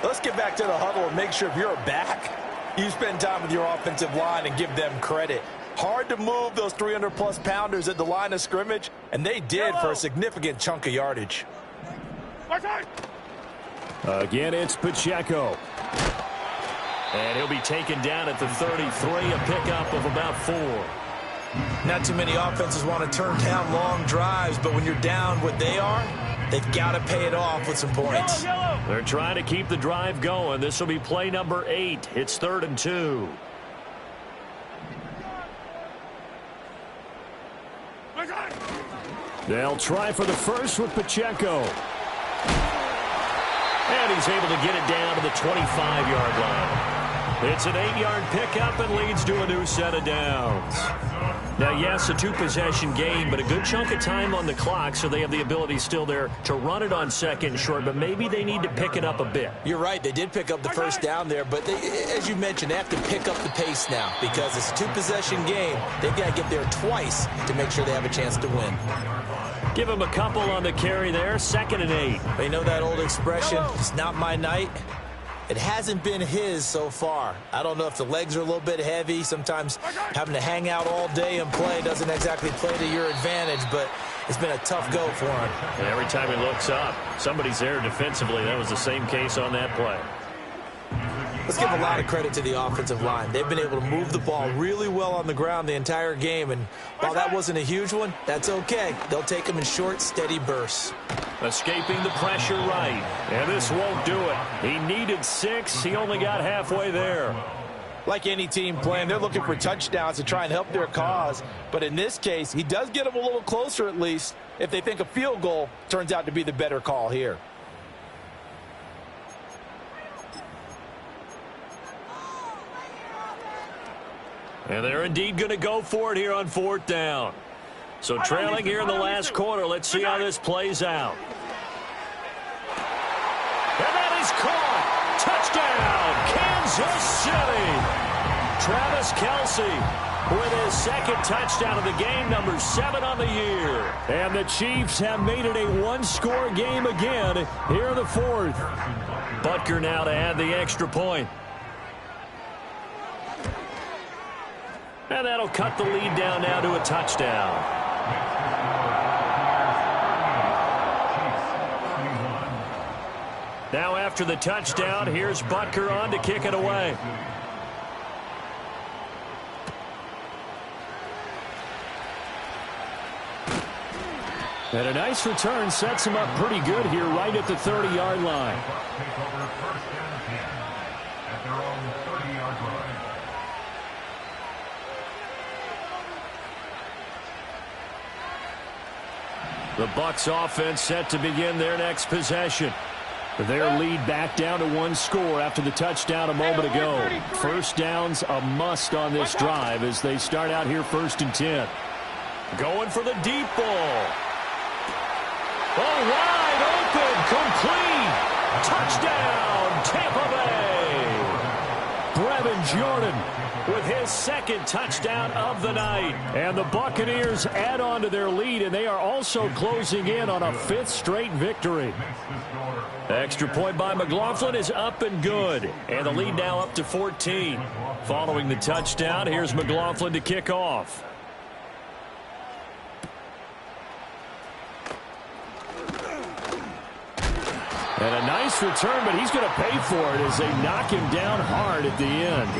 C: Let's get back to the huddle and make sure if you're back, you spend time with your offensive line and give them credit. Hard to move those 300-plus pounders at the line of scrimmage, and they did for a significant chunk of yardage.
D: Again, it's Pacheco.
A: And he'll be taken down at the 33, a pickup of about 4.
C: Not too many offenses want to turn down long drives, but when you're down what they are, they've got to pay it off with some points.
A: They're trying to keep the drive going. This will be play number 8. It's 3rd and 2.
D: They'll try for the first with Pacheco.
A: And he's able to get it down to the 25-yard line. It's an 8-yard pickup and leads to a new set of downs. Now, yes, a 2-possession game, but a good chunk of time on the clock, so they have the ability still there to run it on 2nd and short, but maybe they need to pick it up a bit.
C: You're right. They did pick up the first down there, but they, as you mentioned, they have to pick up the pace now because it's a 2-possession game. They've got to get there twice to make sure they have a chance to win.
A: Give him a couple on the carry there, 2nd and 8.
C: You know that old expression, it's not my night? It hasn't been his so far. I don't know if the legs are a little bit heavy. Sometimes having to hang out all day and play doesn't exactly play to your advantage, but it's been a tough go for him.
A: And every time he looks up, somebody's there defensively. That was the same case on that play.
C: Let's give a lot of credit to the offensive line. They've been able to move the ball really well on the ground the entire game, and while that wasn't a huge one, that's okay. They'll take them in short, steady bursts.
A: Escaping the pressure right, and this won't do it. He needed 6. He only got halfway there.
C: Like any team playing, they're looking for touchdowns to try and help their cause, but in this case, he does get them a little closer at least if they think a field goal turns out to be the better call here.
A: And they're indeed going to go for it here on 4th down. So trailing here in the last quarter. Let's see how this plays out. And that is caught. Touchdown, Kansas City. Travis Kelce with his 2nd touchdown of the game, number 7 on the year.
D: And the Chiefs have made it a 1-score game again here in the 4th.
A: Butker now to add the extra point. And that'll cut the lead down now to a touchdown. Now after the touchdown, here's Butker on to kick it away.
D: And a nice return sets him up pretty good here right at the 30-yard line.
A: The Bucs offense set to begin their next possession.
D: Their lead back down to 1 score after the touchdown a moment ago. 1st down's a must on this drive as they start out here 1st and 10.
A: Going for the deep ball. Oh, wide open, complete. Touchdown, Tampa Bay.
D: Brevin Jordan
A: with his 2nd touchdown of the night.
D: And the Buccaneers add on to their lead, and they are also closing in on a 5th straight victory.
A: Extra point by McLaughlin is up and good. And the lead now up to 14. Following the touchdown, here's McLaughlin to kick off.
D: And a nice return, but he's going to pay for it as they knock him down hard at the end.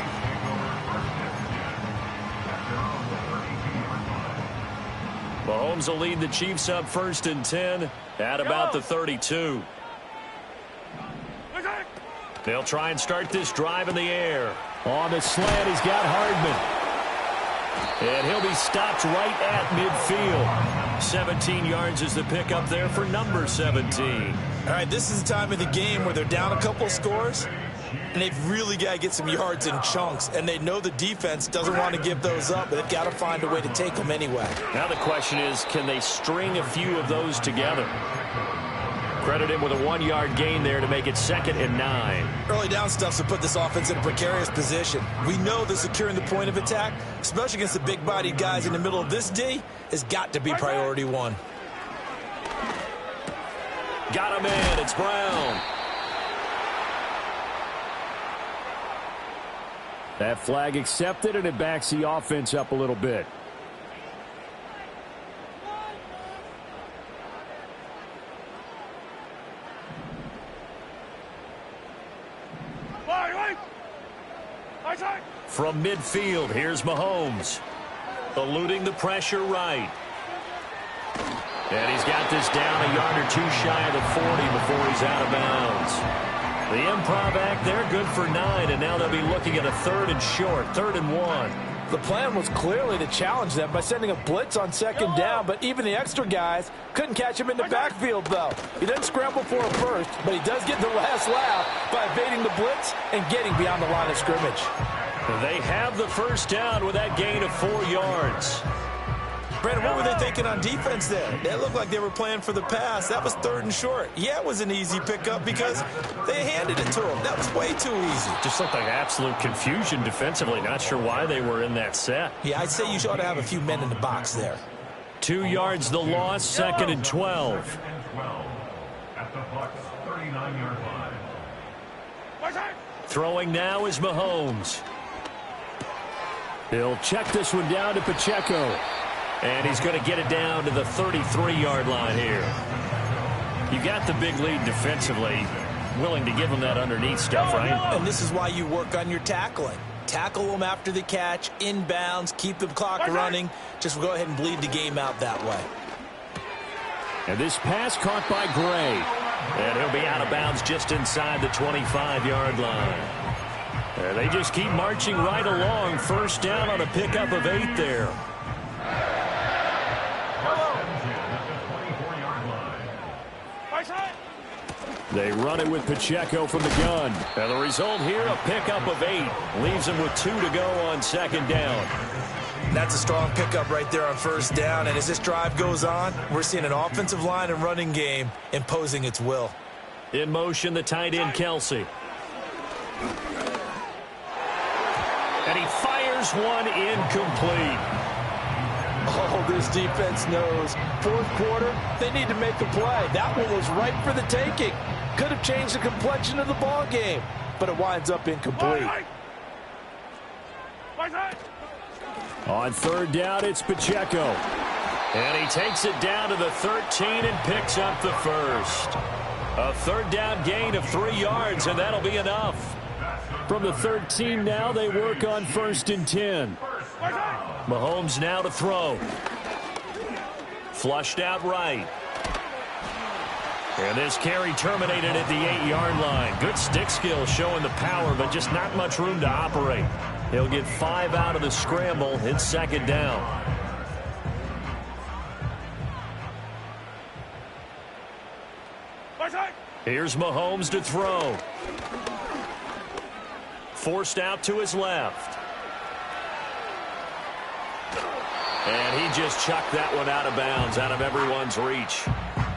A: Mahomes will lead the Chiefs up 1st and 10 at about the 32. They'll try and start this drive in the air.
D: On the slant, he's got Hardman.
A: And he'll be stopped right at midfield. 17 yards is the pickup there for number 17.
C: All right, this is the time of the game where they're down a couple scores, and they've really got to get some yards in chunks, and they know the defense doesn't want to give those up, but they've got to find a way to take them anyway.
A: Now the question is, can they string a few of those together? Credit him with a 1-yard gain there to make it 2nd and 9.
C: Early down stuff to put this offense in a precarious position. We know that securing the point of attack, especially against the big-bodied guys in the middle of this D, has got to be priority one.
A: Got him in. It's Brown.
D: That flag accepted, and it backs the offense up a little bit.
A: From midfield, here's Mahomes. Eluding the pressure right. And he's got this down a yard or two shy of the 40 before he's out of bounds. The improv act there, good for 9, and now they'll be looking at a 3rd and short, 3rd and 1.
C: The plan was clearly to challenge them by sending a blitz on 2nd down, but even the extra guys couldn't catch him in the backfield, though. He doesn't scramble for a first, but he does get the last laugh by evading the blitz and getting beyond the line of scrimmage.
A: They have the first down with that gain of 4 yards.
C: Brandon, what were they thinking on defense there? They looked like they were playing for the pass. That was 3rd and short. Yeah, it was an easy pickup because they handed it to him. That was way too easy.
A: Just looked like absolute confusion defensively. Not sure why they were in that set.
C: Yeah, I'd say you ought to have a few men in the box there.
A: 2 yards the loss, 2nd and 12.
B: At the Bucs 39-yard line.
A: Throwing now is Mahomes.
D: He'll check this one down to Pacheco.
A: And he's going to get it down to the 33-yard line here. You got the big lead defensively. Willing to give them that underneath stuff, right?
C: And this is why you work on your tackling. Tackle them after the catch, inbounds, keep the clock running. Just go ahead and bleed the game out that way.
D: And this pass caught by Gray.
A: And he'll be out of bounds just inside the 25-yard line. And they just keep marching right along. First down on a pickup of 8 there.
D: They run it with Pacheco from the gun.
A: And the result here, a pickup of 8. Leaves them with 2 to go on 2nd down.
C: That's a strong pickup right there on 1st down. And as this drive goes on, we're seeing an offensive line and running game imposing its will.
A: In motion, the tight end, Kelsey. And he fires one incomplete.
C: Oh, this defense knows. 4th quarter, they need to make a play. That one was right for the taking. Could have changed the complexion of the ball game, but it winds up incomplete.
D: On 3rd down, it's Pacheco.
A: And he takes it down to the 13 and picks up the first. A 3rd down gain of 3 yards, and that'll be enough.
D: From the 13 now, they work on 1st and 10.
A: Mahomes now to throw. Flushed out right. And this carry terminated at the 8-yard line. Good stick skill showing the power, but just not much room to operate. He'll get 5 out of the scramble. It's 2nd down. Here's Mahomes to throw. Forced out to his left. And he just chucked that one out of bounds, out of everyone's reach.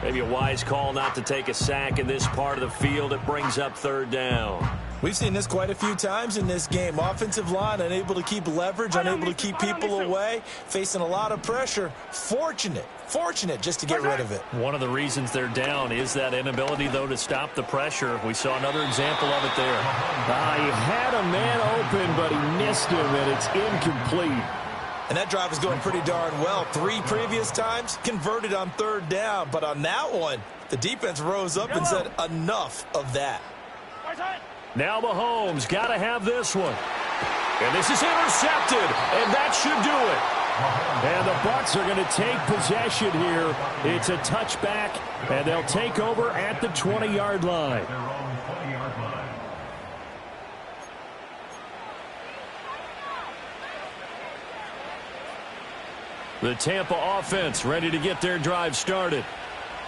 A: Maybe a wise call not to take a sack in this part of the field. It brings up 3rd down.
C: We've seen this quite a few times in this game. Offensive line unable to keep leverage, unable to keep people away, facing a lot of pressure. Fortunate just to get rid of it.
A: One of the reasons they're down is that inability, though, to stop the pressure. We saw another example of it there.
D: He had a man open, but he missed him, and it's incomplete.
C: And that drive was going pretty darn well. 3 previous times converted on 3rd down. But on that one, the defense rose up and said, enough of that.
A: Now Mahomes got to have this one. And this is intercepted, and that should do it.
D: And the Bucs are going to take possession here. It's a touchback, and they'll take over at the 20-yard line.
A: The Tampa offense ready to get their drive started.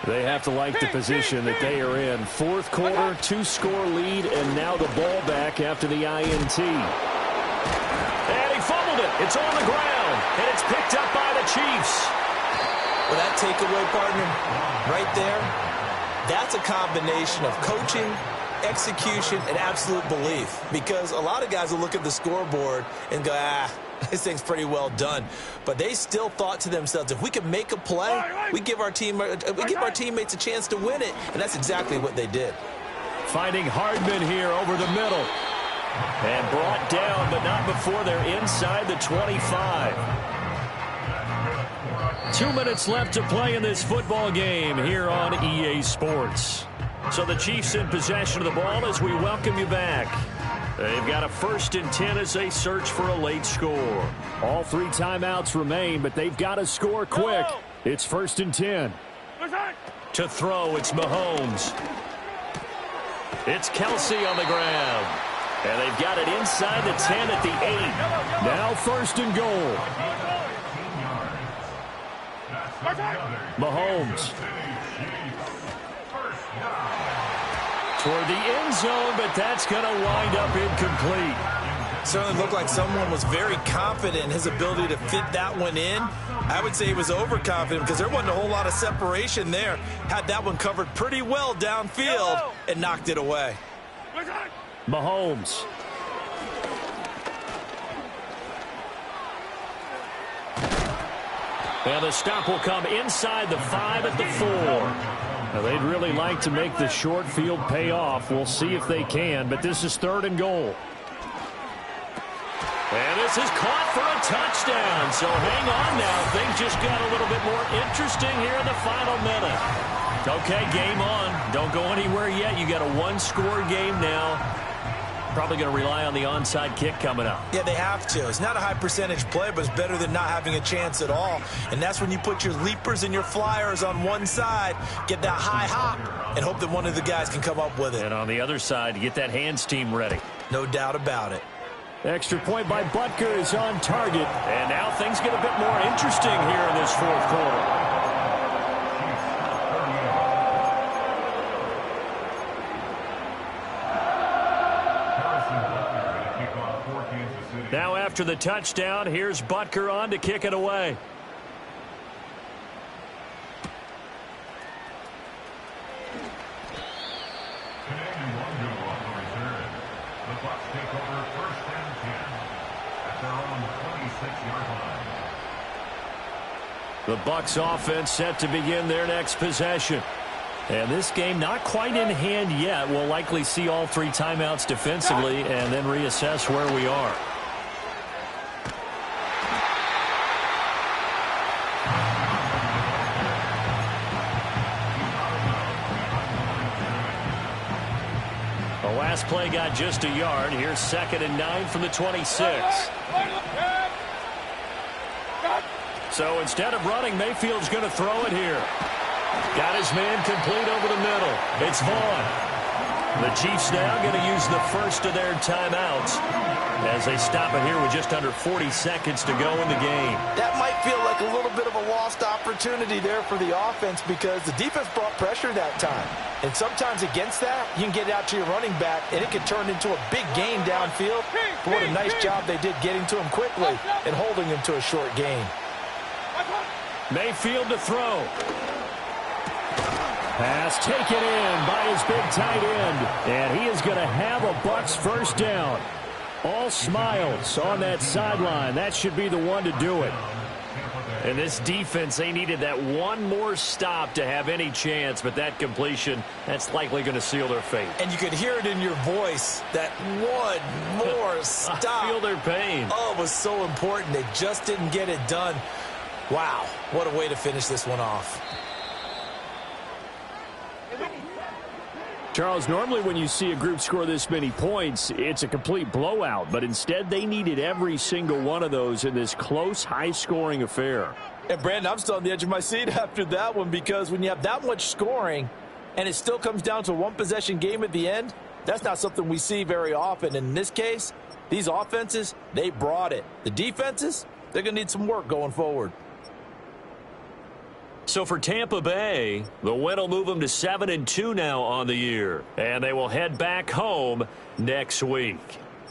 D: They have to like the position that they are in. Fourth quarter, 2-score lead, and now the ball back after the INT.
A: And he fumbled it. It's on the ground, and it's picked up by the Chiefs.
C: Well, that takeaway, partner, right there, that's a combination of coaching, execution, and absolute belief. Because a lot of guys will look at the scoreboard and go, this thing's pretty well done. But they still thought to themselves, if we can make a play, we give our teammates a chance to win it. And that's exactly what they did.
A: Finding Hardman here over the middle. And brought down, but not before they're inside the 25. 2 minutes left to play in this football game here on EA Sports. So the Chiefs in possession of the ball as we welcome you back. They've got a 1st and 10 as they search for a late score.
D: All 3 timeouts remain, but they've got to score quick. It's 1st and 10.
A: To throw, it's Mahomes. It's Kelsey on the ground. And they've got it inside the 10 at the 8.
D: Now 1st and goal. Mahomes.
A: Toward the end zone, but that's going to wind up incomplete.
C: Certainly looked like someone was very confident in his ability to fit that one in. I would say he was overconfident because there wasn't a whole lot of separation there. Had that one covered pretty well downfield and knocked it away.
D: Mahomes.
A: And the stop will come inside the 5 at the 4.
D: Now, they'd really like to make the short field pay off. We'll see if they can, but this is 3rd and goal.
A: And this is caught for a touchdown. So hang on now. Things just got a little bit more interesting here in the final minute. Okay, game on. Don't go anywhere yet. You got a 1-score game now. Probably going to rely on the onside kick coming up.
C: Yeah, they have to. It's not a high percentage play, but it's better than not having a chance at all. And that's when you put your leapers and your flyers on one side, get that high hop, and hope that one of the guys can come up with it.
A: And on the other side, get that hands team ready.
C: No doubt about it.
D: Extra point by Butker is on target.
A: And now things get a bit more interesting here in this 4th quarter. Now after the touchdown, here's Butker on to kick it away. The Bucs offense set to begin their next possession. And this game not quite in hand yet. We'll likely see all 3 timeouts defensively and then reassess where we are. The last play got just a yard. Here's 2nd and 9 from the 26. So instead of running, Mayfield's going to throw it here. Got his man complete over the middle. It's Vaughn. The Chiefs now going to use the first of their timeouts as they stop it here with just under 40 seconds to go in the game.
C: That might feel like a little bit of a lost opportunity there for the offense because the defense brought pressure that time. And sometimes against that, you can get it out to your running back, and it can turn into a big gain downfield. But what a nice job they did getting to him quickly and holding him to a short gain.
A: Mayfield to throw.
D: Pass taken in by his big tight end. And he is going to have a Bucs first down. All smiles on that sideline. That should be the one to do it.
A: And this defense, they needed that one more stop to have any chance, but that completion, that's likely going to seal their fate.
C: And you could hear it in your voice, that one more stop.
A: I feel their pain.
C: Oh, it was so important. They just didn't get it done. Wow, what a way to finish this one off.
D: Charles, normally when you see a group score this many points, it's a complete blowout. But instead, they needed every single one of those in this close, high-scoring affair.
C: And, Brandon, I'm still on the edge of my seat after that one because when you have that much scoring and it still comes down to a one-possession game at the end, that's not something we see very often. In this case, these offenses, they brought it. The defenses, they're going to need some work going forward.
A: So for Tampa Bay, the win will move them to 7-2 now on the year. And they will head back home next week.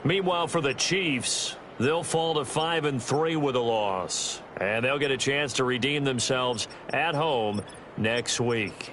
A: Meanwhile, for the Chiefs, they'll fall to 5-3 with a loss. And they'll get a chance to redeem themselves at home next week.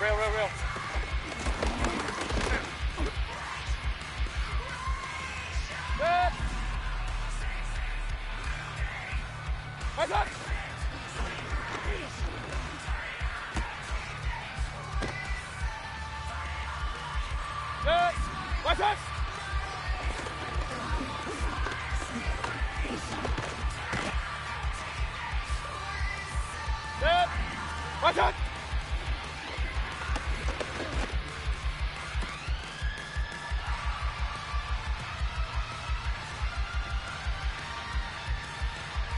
E: Real. Good. Watch out. Good. Watch out. Good. Watch out.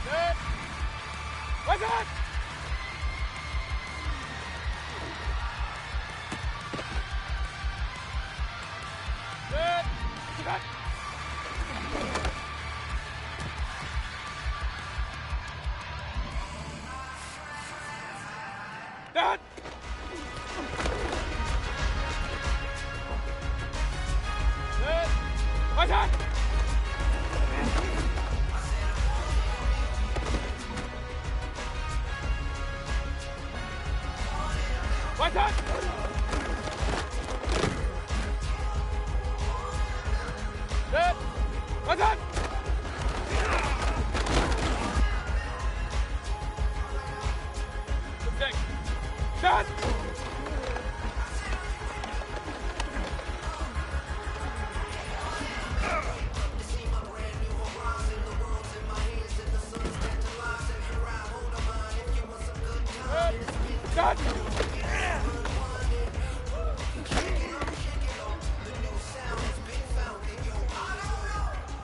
E: Good. Watch out. Good. Keep up. Done. Good. Watch out. Watch out. Good. Watch out. Okay. Shot. Good. Shot.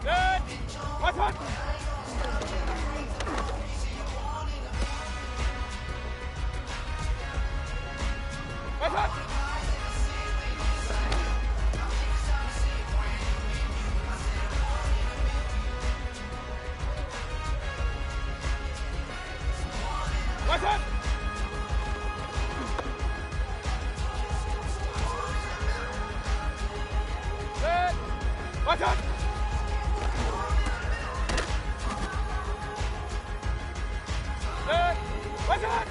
E: Good. Watch out. Watch out. Watch out. Good. Watch out. Good. Watch out.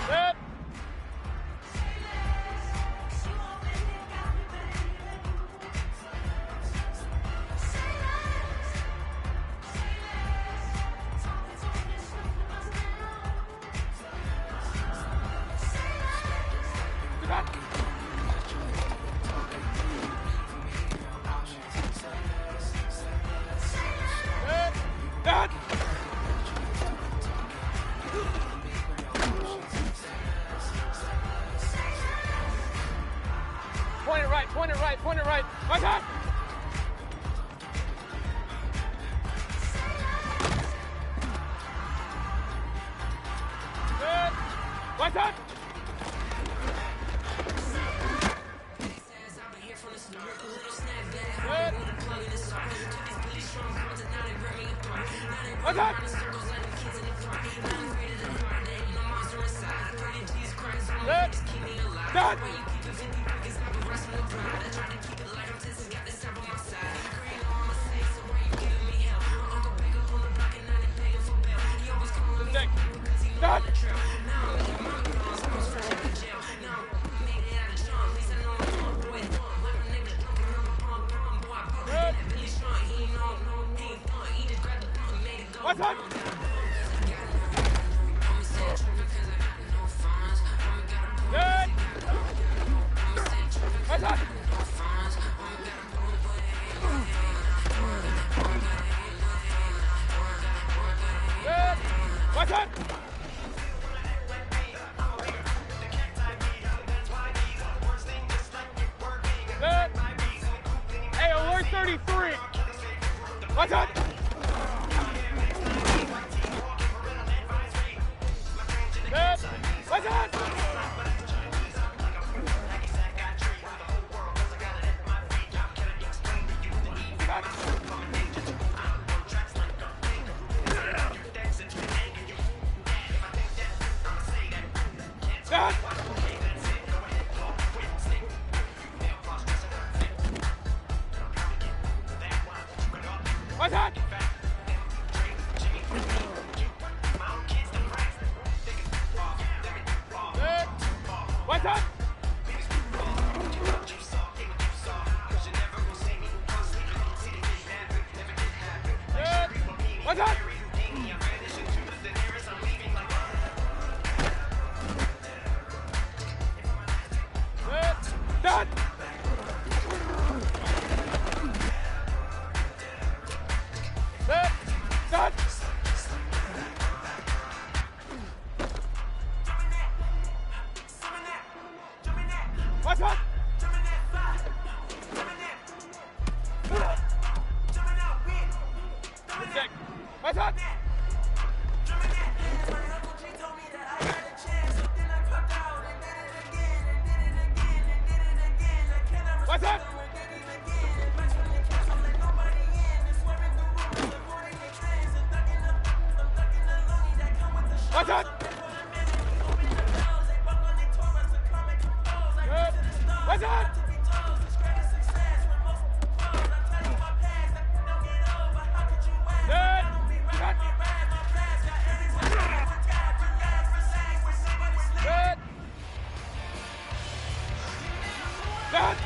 E: Good. Good. Good. Done. Point it right, point it right, point it right. Watch out. Good. Watch out. Good. Watch out. Good. Done. Stick. Done. Good. Watch out. Good. Watch out. Good. Watch out. Good. Hey, alert 33. Watch out. Good. Watch out. Done. Watch out. on. What's up? Done. Done. What's up? What's up? What's up? What's up? What's up? Done.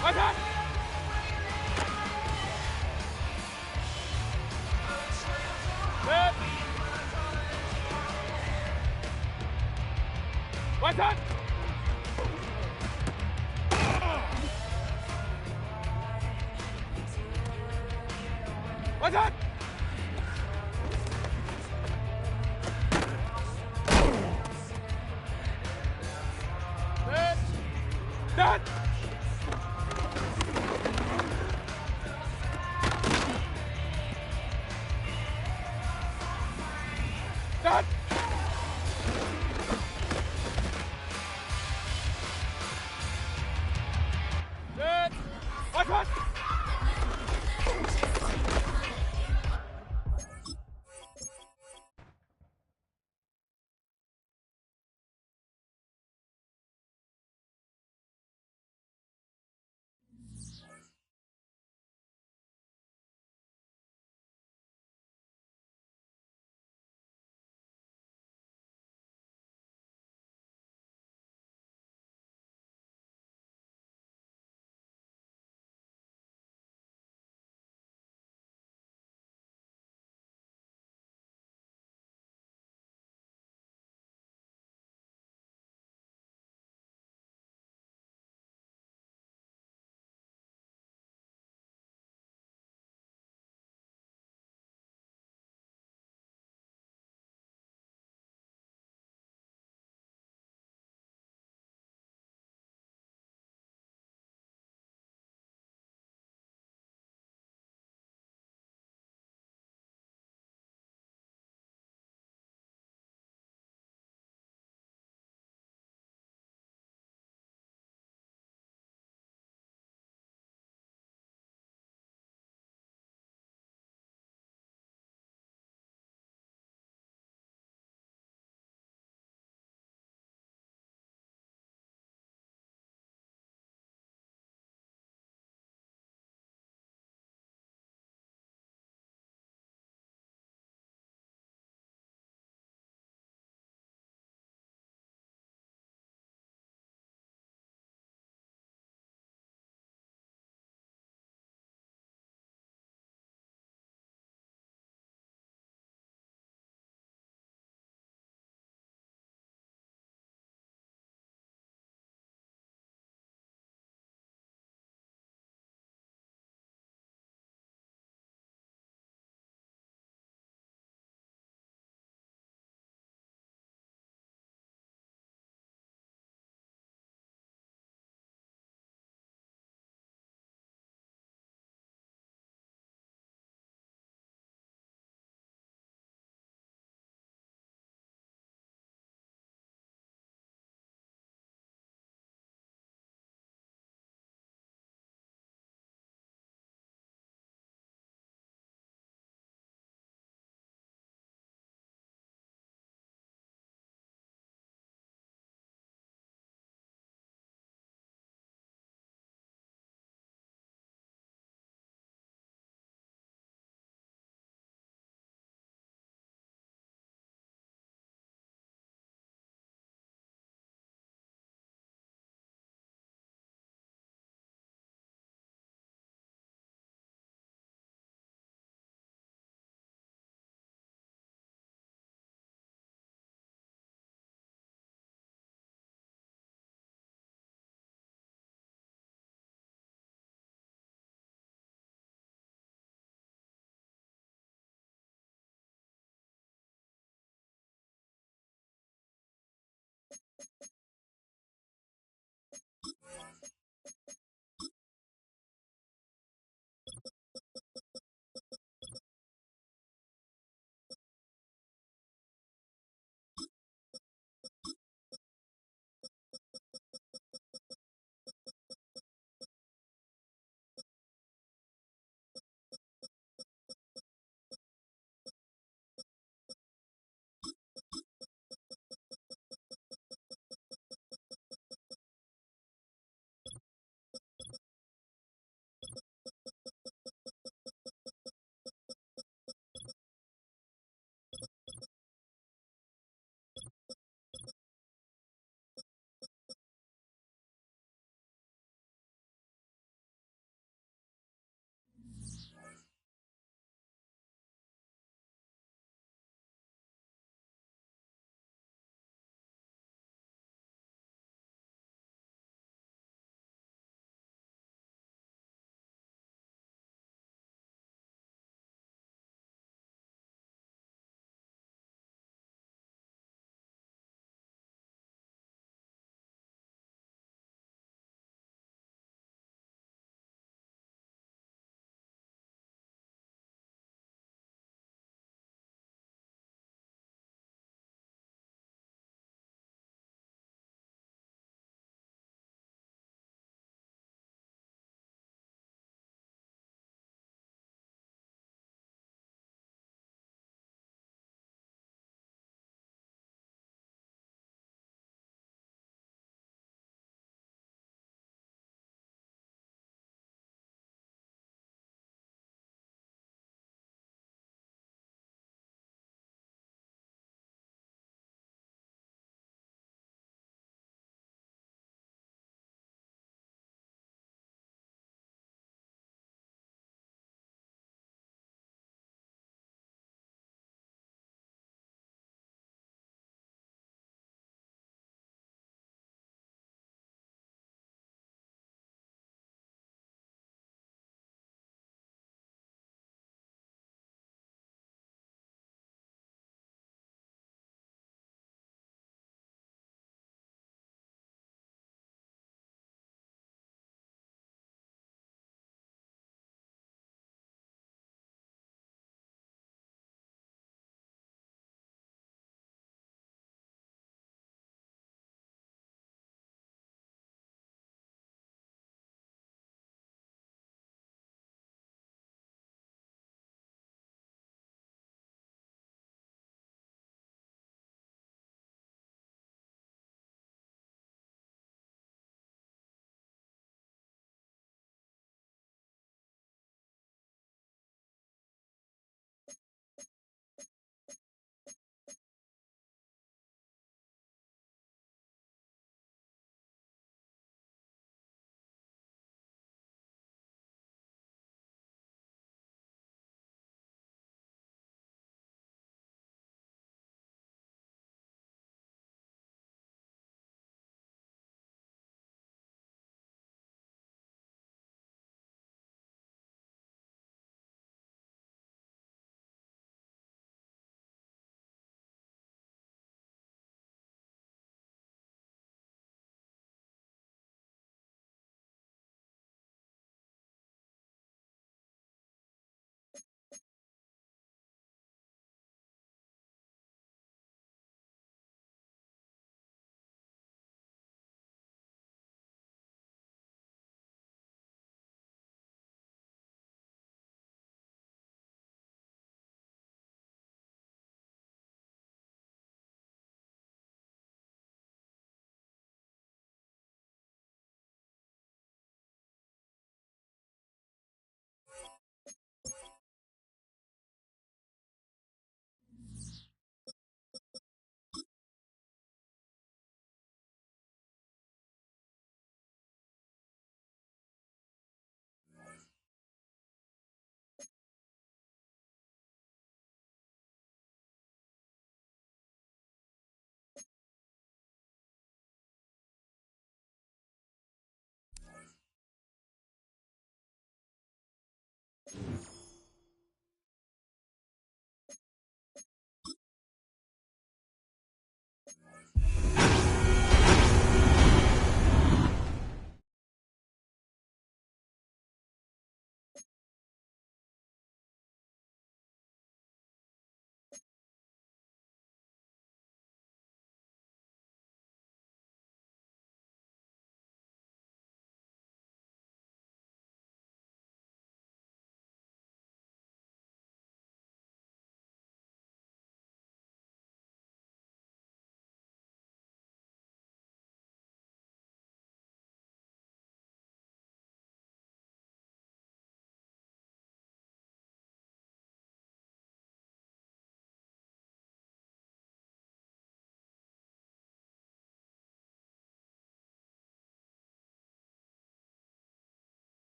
E: What's up? What's up? What's up? Done. Done. What's up?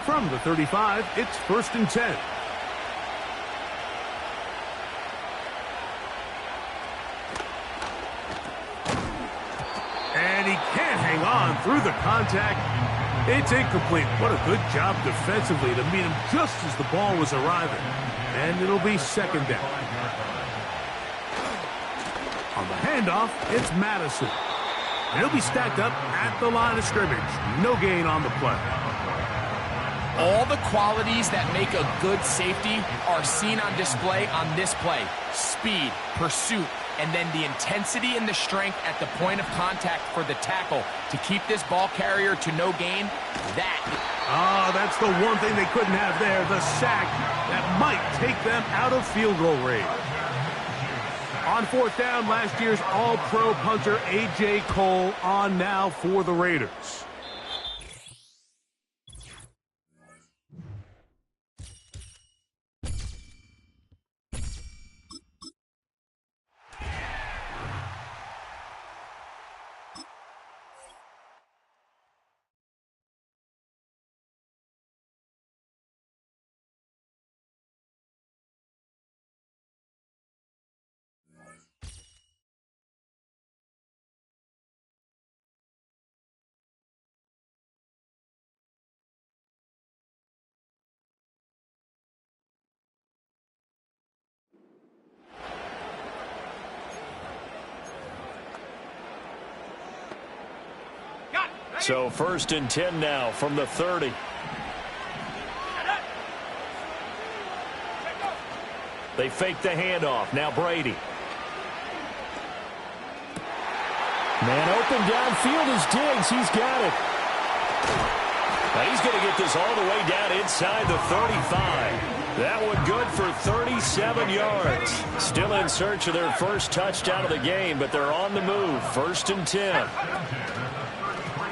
F: From the 35, it's 1st and 10. And he can't hang on through the contact. It's incomplete. What a good job defensively to meet him just as the ball was arriving. And it'll be 2nd down. On the handoff, it's Madison. And he'll be stacked up at the line of scrimmage. No gain on the play.
G: All the qualities that make a good safety are seen on display on this play. Speed, pursuit, and then the intensity and the strength at the point of contact for the tackle to keep this ball carrier to no gain.
F: That's the one thing they couldn't have there, the sack that might take them out of field goal range. On 4th down, last year's All-Pro punter A.J. Cole on now for the Raiders.
A: So 1st and 10 now from the 30. They fake the handoff. Now Brady.
D: Man open downfield is Diggs. He's got it.
A: Now he's going to get this all the way down inside the 35. That one good for 37 yards. Still in search of their first touchdown of the game, but they're on the move. 1st and 10.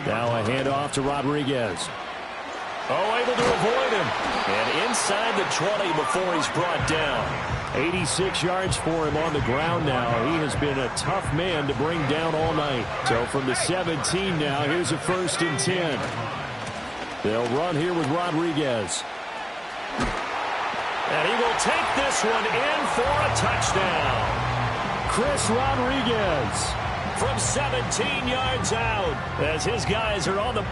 D: Now a handoff to Rodriguez.
A: Oh, able to avoid him. And inside the 20 before he's brought down.
D: 86 yards for him on the ground now. He has been a tough man to bring down all night. So from the 17 now, here's a 1st and 10. They'll run here with Rodriguez.
A: And he will take this one in for a touchdown.
D: Chris Rodriguez
A: from 17 yards out as his guys are on the...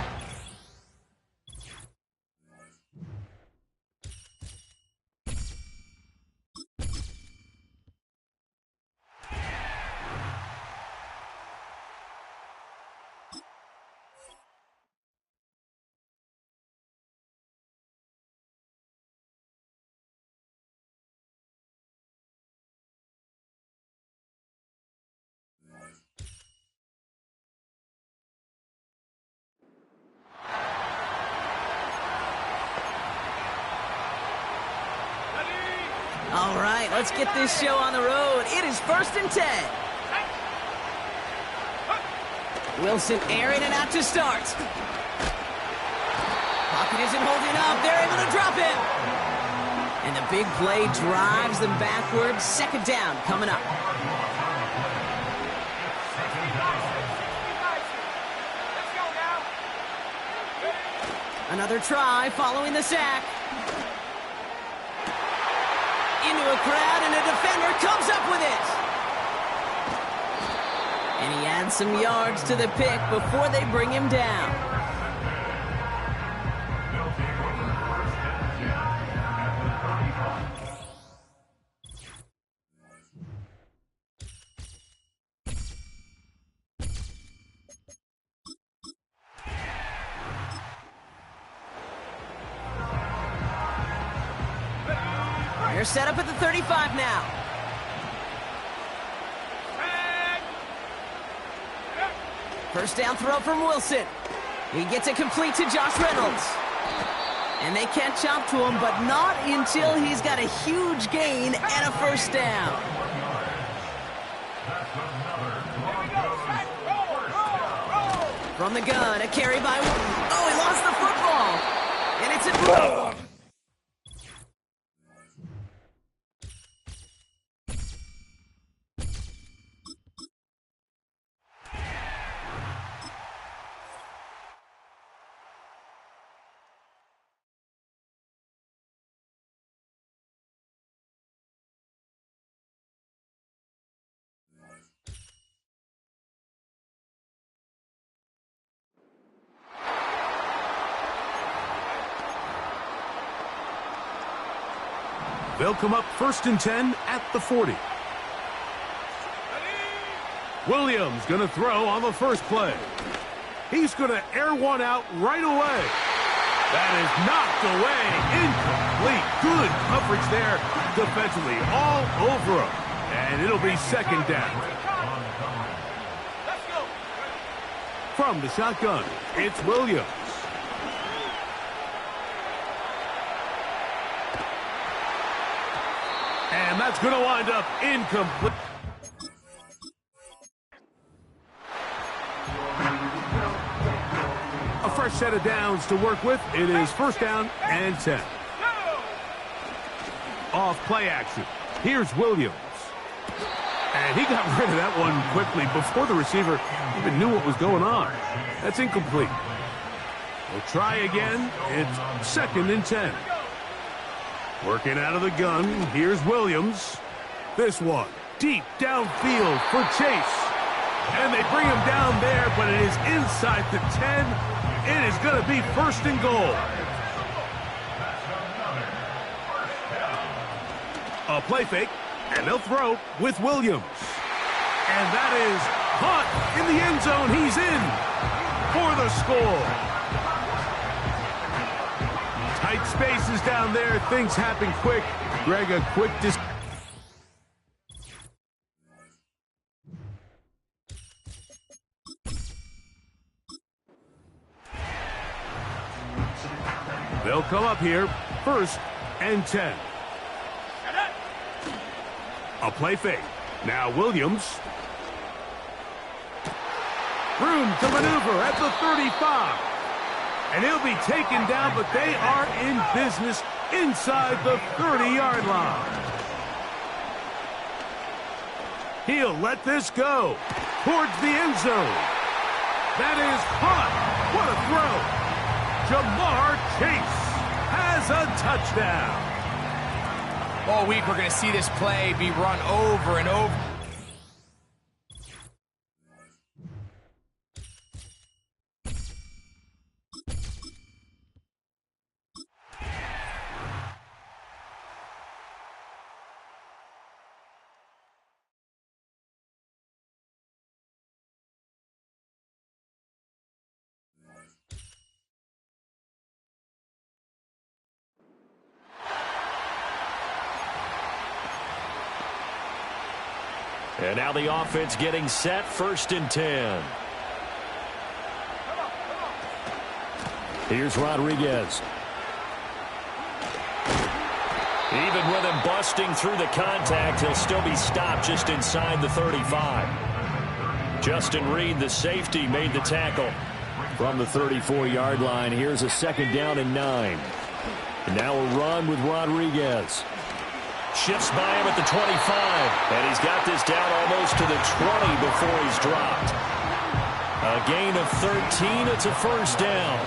H: All right, let's get this show on the road. It is 1st and 10. Wilson airing it out to start. Pocket isn't holding up. They're able to drop it. And the big play drives them backwards. 2nd down coming up. Another try following the sack. Into a crowd, and a defender comes up with it. And he adds some yards to the pick before they bring him down. They're set up at the 35 now. First down throw from Wilson. He gets it complete to Josh Reynolds. And they catch up to him, but not until he's got a huge gain and a 1st down. From the gun, a carry by... Oh, he lost the football. And it's a...
F: They'll come up 1st and 10 at the 40. Williams going to throw on the first play. He's going to air one out right away. That is knocked away. Incomplete. Good coverage there defensively. All over him. And it'll be 2nd down. From the shotgun, it's Williams. And that's going to wind up incomplete. A fresh set of downs to work with. It is 1st down and 10. Off play action. Here's Williams. And he got rid of that one quickly before the receiver even knew what was going on. That's incomplete. We'll try again. It's 2nd and 10. Working out of the gun, here's Williams. This one, deep downfield for Chase. And they bring him down there, but it is inside the 10. It is going to be 1st and goal. A play fake, and they'll throw with Williams. And that is caught in the end zone. He's in for the score. Tight spaces down there. Things happen quick. Greg, a quick They'll come up here. 1st and 10. A play fake. Now Williams. Room to maneuver at the 35. And he'll be taken down, but they are in business inside the 30-yard line. He'll let this go towards the end zone. That is hot. What a throw. Jamar Chase has a touchdown.
G: All week we're going to see this play be run over and over.
A: And now the offense getting set, 1st and 10.
D: Here's Rodriguez.
A: Even with him busting through the contact, he'll still be stopped just inside the 35. Justin Reed, the safety, made the tackle.
D: From the 34-yard line, here's a 2nd down and 9. And now a run with Rodriguez.
A: Shifts by him at the 25, and he's got this down almost to the 20 before he's dropped. A gain of 13, it's a 1st down.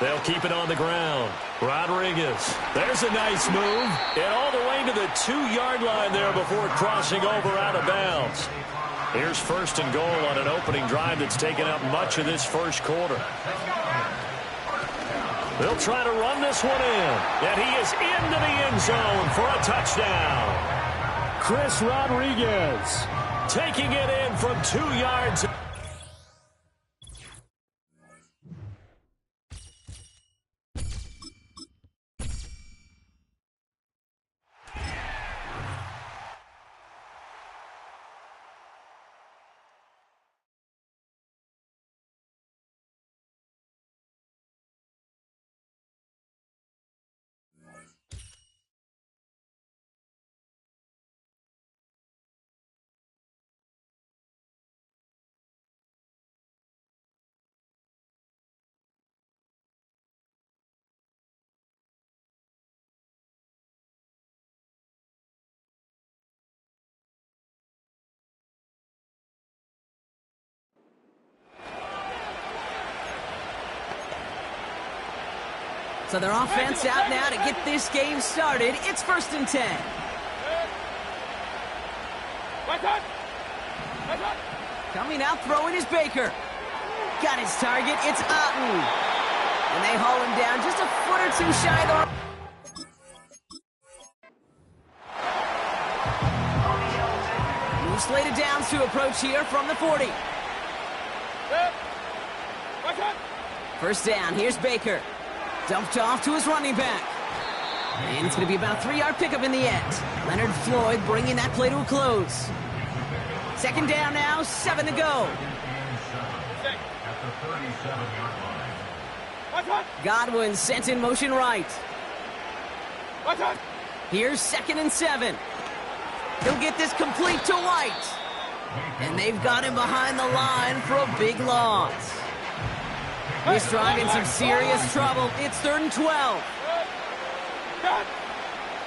A: They'll keep it on the ground. Rodriguez, there's a nice move, and all the way to the 2-yard line there before crossing over out of bounds. Here's 1st and goal on an opening drive that's taken up much of this first quarter. They'll try to run this one in, and he is into the end zone for a touchdown.
D: Chris Rodriguez
A: taking it in from 2 yards.
H: So their offense out now to get this game started. It's 1st and 10. Coming out throwing is Baker. Got his target. It's Otten. And they haul him down just a foot or 2 shy of the... New slated downs to approach here from the 40. 1st down. Here's Baker. Dumped off to his running back. And it's going to be about a 3-yard pickup in the end. Leonard Floyd bringing that play to a close. 2nd down now, 7 to go. Godwin sent in motion right. Here's 2nd and 7. He'll get this complete to White. And they've got him behind the line for a big loss. This drive in some serious trouble. It's 3rd and 12.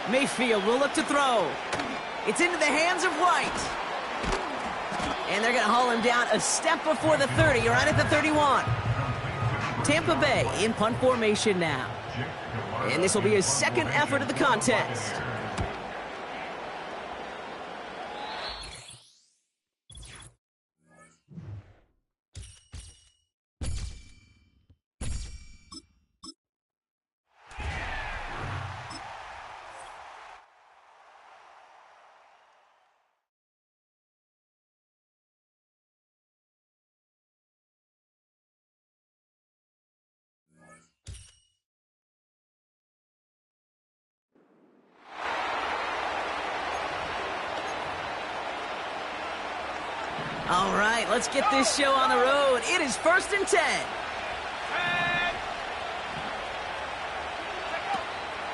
H: Mayfield will look to throw. It's into the hands of White. And they're going to haul him down a step before the 30, right at the 31. Tampa Bay in punt formation now. And this will be his 2nd effort of the contest. All right, let's get this show on the road. It is 1st and 10.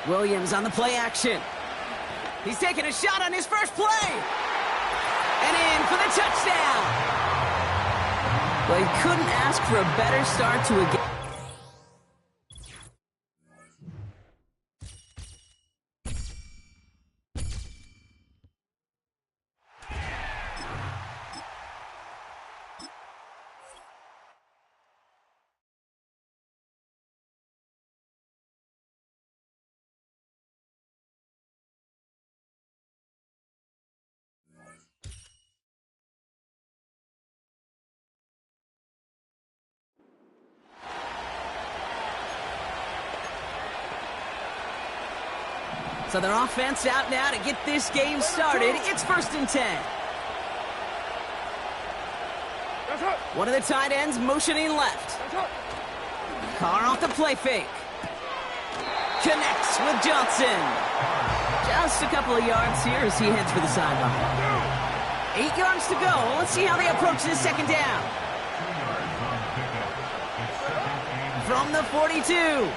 H: Williams on the play action. He's taking a shot on his first play. And in for the touchdown. Well, you couldn't ask for a better start to a game. So their offense out now to get this game started. It's 1st and 10. One of the tight ends motioning left. Carr off the play fake. Connects with Johnson. Just a couple of yards here as he heads for the sideline. 8 yards to go. Let's see how they approach this second down. From the 42.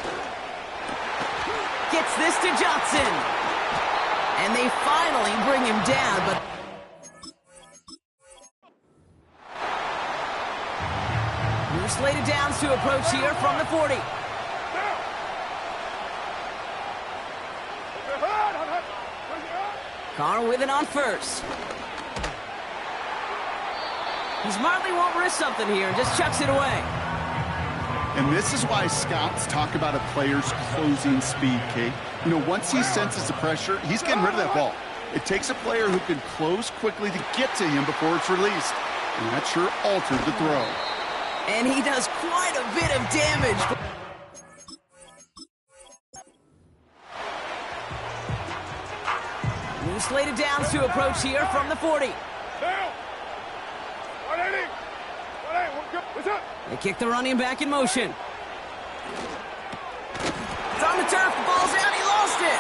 H: Gets this to Johnson. And they finally bring him down, but new slated downs to approach here from the 40. Carr with it on first. He smartly won't risk something here, just chucks it away.
I: And this is why scouts talk about a player's closing speed, Kate. You know, once he senses the pressure, he's getting rid of that ball. It takes a player who can close quickly to get to him before it's released. And that sure altered the throw.
H: And he does quite a bit of damage. New slated downs to approach here from the 40. They kick the running back in motion. It's on the turf. The ball's out. He lost it.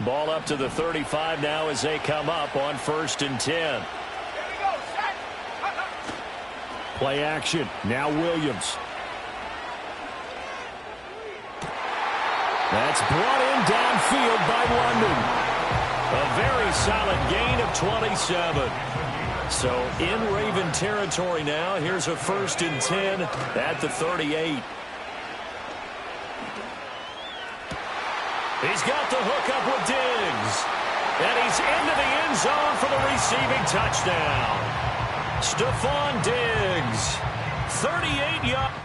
A: Ball up to the 35 now as they come up on 1st and 10.
D: Play action. Now Williams.
A: That's brought in downfield by London. A very solid gain of 27. So in Raven territory now. Here's a 1st and 10 at the 38. He's got the hook up with Diggs. And he's into the end zone for the receiving touchdown. Stephon Diggs, 38 yards.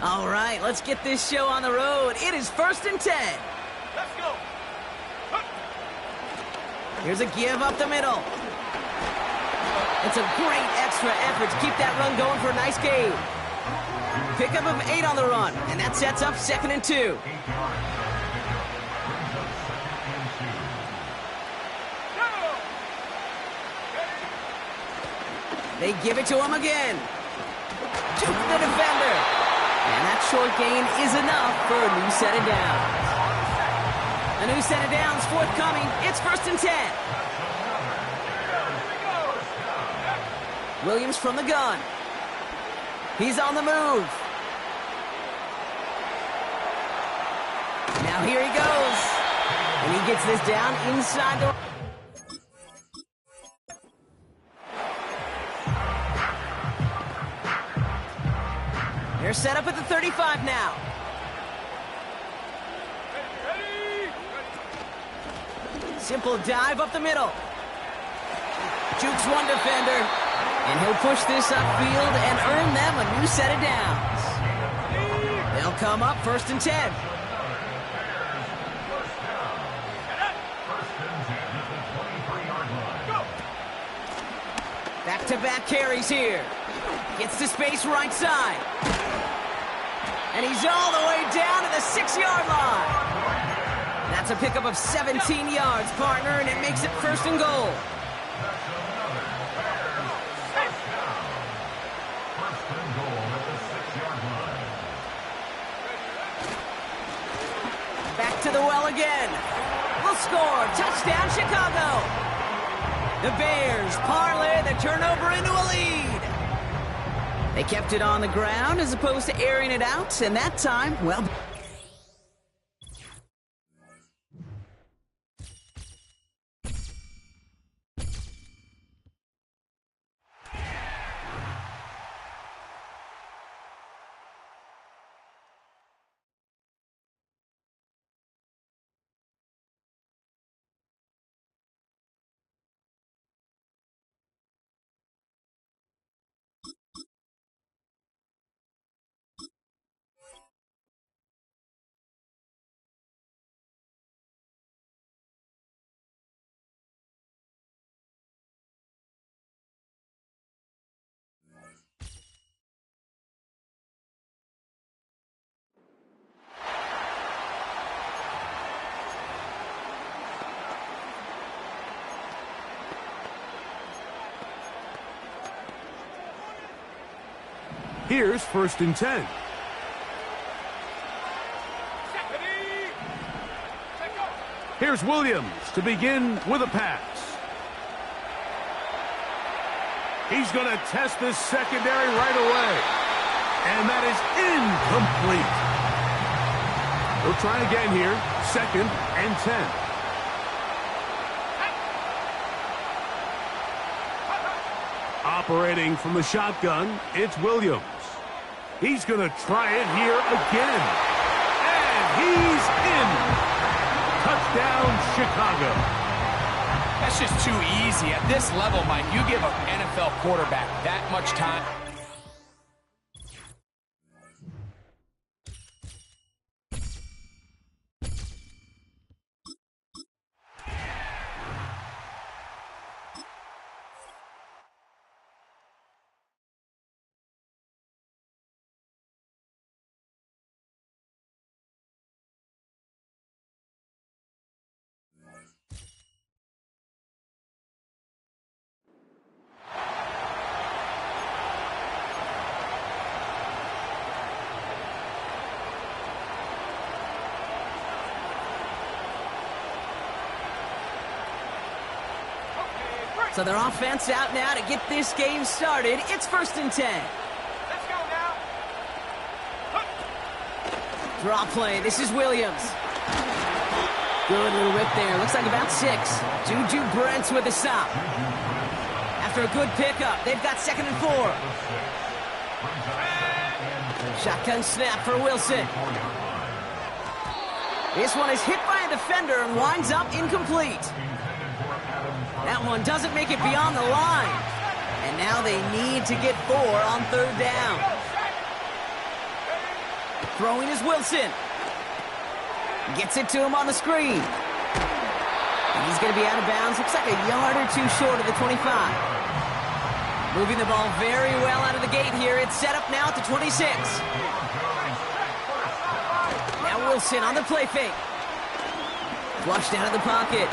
H: All right, let's get this show on the road. It is 1st and 10.
E: Let's go.
H: Here's a give up the middle. It's a great extra effort to keep that run going for a nice gain. Pickup of 8 on the run, and that sets up 2nd and 2. They give it to him again. Juke the defender. And that short gain is enough for a new set of downs. A new set of downs forthcoming. It's 1st and 10. Williams from the gun. He's on the move. Now here he goes. And he gets this down inside the... They're set up at the 35 now. Simple dive up the middle. Jukes one defender. And he'll push this upfield and earn them a new set of downs. They'll come up 1st and 10. Back-to-back carries here. Gets to space right side. And he's all the way down to the 6-yard line. That's a pickup of 17 yards, partner, and it makes it 1st and goal. Back to the well again. Will score. Touchdown, Chicago. The Bears parlay the turnover into a lead. They kept it on the ground as opposed to airing it out, and that time, well...
F: Here's 1st and 10. Here's Williams to begin with a pass. He's going to test this secondary right away. And that is incomplete. We'll try again here. 2nd and 10. Operating from the shotgun, it's Williams. He's going to try it here again. And he's in. Touchdown, Chicago.
G: That's just too easy. At this level, Mike, you give an NFL quarterback that much time.
H: So their offense out now to get this game started. It's 1st and 10.
E: Let's go now.
H: Draw play. This is Williams. Good little rip there. Looks like about 6. Juju Brents with a stop. After a good pickup, they've got 2nd and 4. Shotgun snap for Wilson. This one is hit by a defender and winds up incomplete. That one doesn't make it beyond the line. And now they need to get 4 on 3rd down. Throwing is Wilson. Gets it to him on the screen. And he's going to be out of bounds. Looks like a yard or two short of the 25. Moving the ball very well out of the gate here. It's set up now at the 26. Now Wilson on the play fake. Flushed out of the pocket.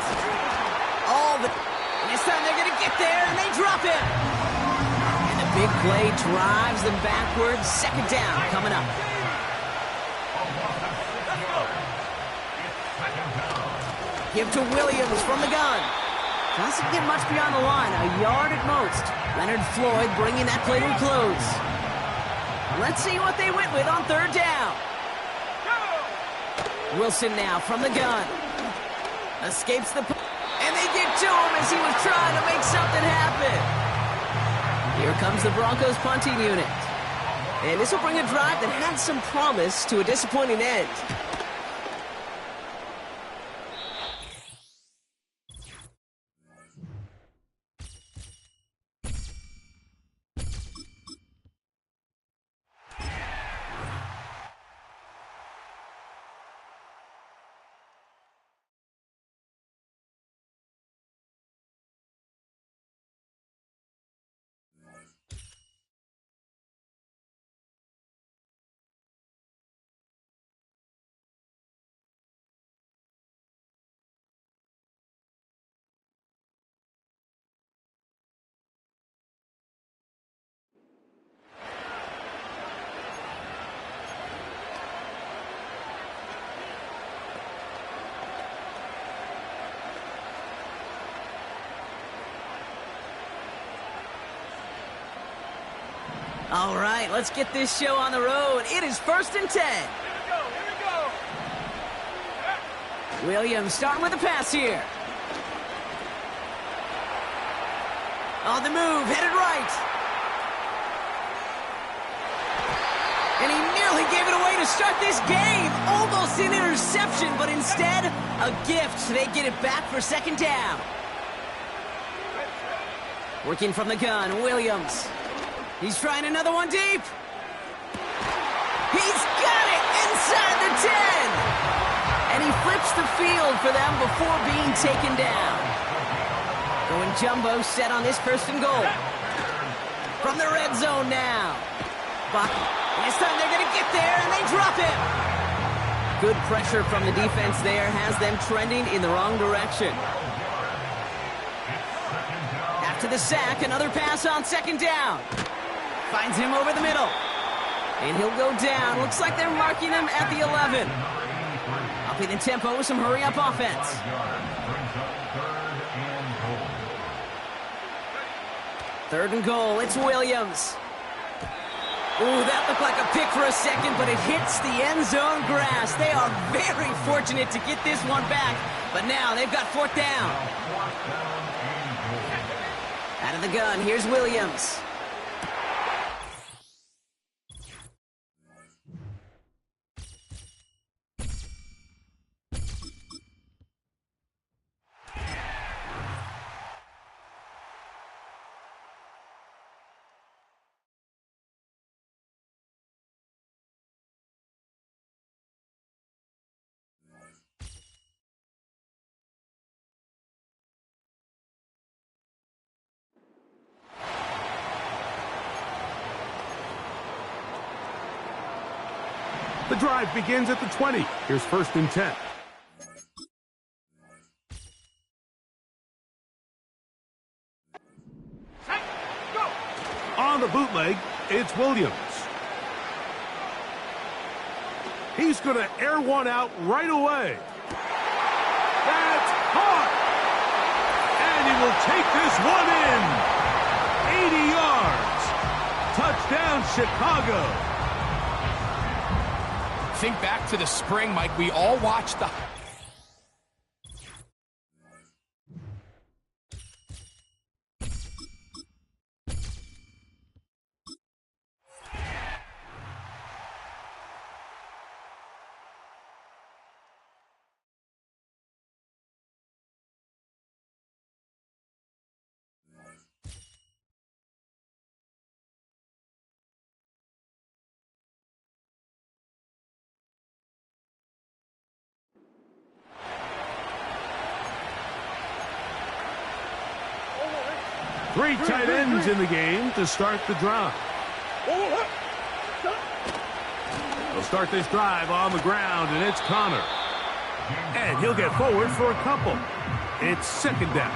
H: And this time they're going to get there, and they drop him. And the big play drives them backwards. Second down coming up. Give to Williams from the gun. Doesn't get much beyond the line, a yard at most. Leonard Floyd bringing that play to a close. Let's see what they went with on third down. Wilson now from the gun. Escapes the... And they get to him as he was trying to make something happen. Here comes the Broncos punting unit. And this will bring a drive that had some promise to a disappointing end. All right, let's get this show on the road. It is 1st and 10.
E: Here we go.
H: Williams starting with a pass here. On the move, headed right. And he nearly gave it away to start this game. Almost an interception, but instead, a gift. They get it back for second down. Working from the gun, Williams. He's trying another one deep. He's got it inside the 10. And he flips the field for them before being taken down. Going jumbo set on this 1st and goal. From the red zone now. But this time they're going to get there, and they drop him. Good pressure from the defense there has them trending in the wrong direction. After the sack, another pass on second down. Finds him over the middle. And he'll go down. Looks like they're marking him at the 11. Upping the tempo with some hurry-up offense. Third and goal. It's Williams. Ooh, that looked like a pick for a second, but it hits the end zone grass. They are very fortunate to get this one back. But now they've got 4th down. Out of the gun, here's Williams.
F: The drive begins at the 20. Here's 1st and 10. On the bootleg, it's Williams. He's going to air one out right away. That's caught! And he will take this one in. 80 yards. Touchdown, Chicago.
G: Think back to the spring, Mike. We all watched the
F: Three tight ends in the game to start the drive. They'll start this drive on the ground, and it's Connor. And he'll get forward for a couple. It's second down.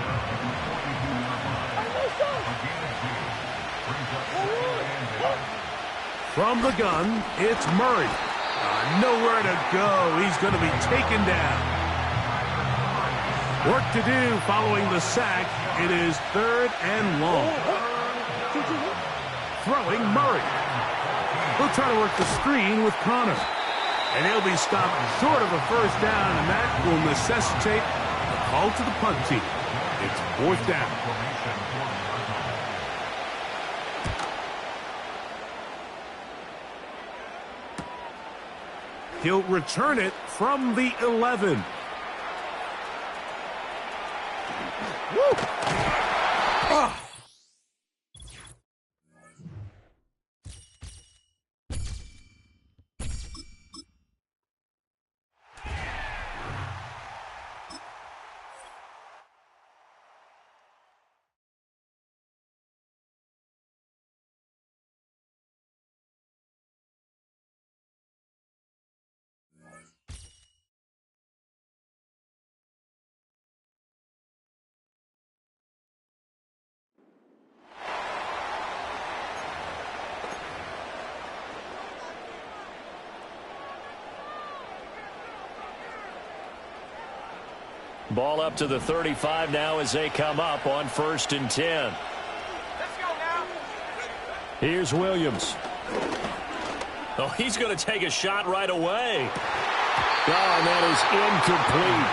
F: From the gun, it's Murray. Nowhere to go. He's going to be taken down. Work to do following the sack. It is third and long. Throwing Murray. He'll try to work the screen with Connor. And he'll be stopped short of a first down, and that will necessitate a call to the punt team. It's fourth down. He'll return it from the 11. Woo! Oh.
A: Ball up to the 35 now as they come up on 1st and 10.
E: Let's go now.
A: Here's Williams. Oh, he's going to take a shot right away. Oh, and that is incomplete.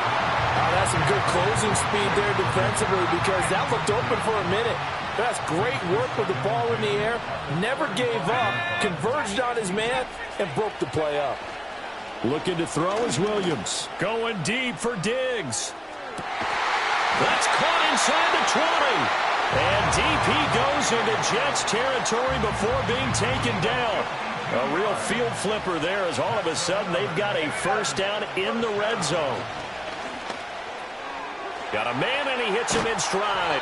C: Oh, that's some good closing speed there defensively, because that looked open for a minute. That's great work with the ball in the air. Never gave up, converged on his man, and broke the play up.
A: Looking to throw is Williams. Going deep for Diggs. That's caught inside the 20. And deep he goes into Jets territory before being taken down. A real field flipper there, as all of a sudden they've got a first down in the red zone. Got a man, and he hits him in stride.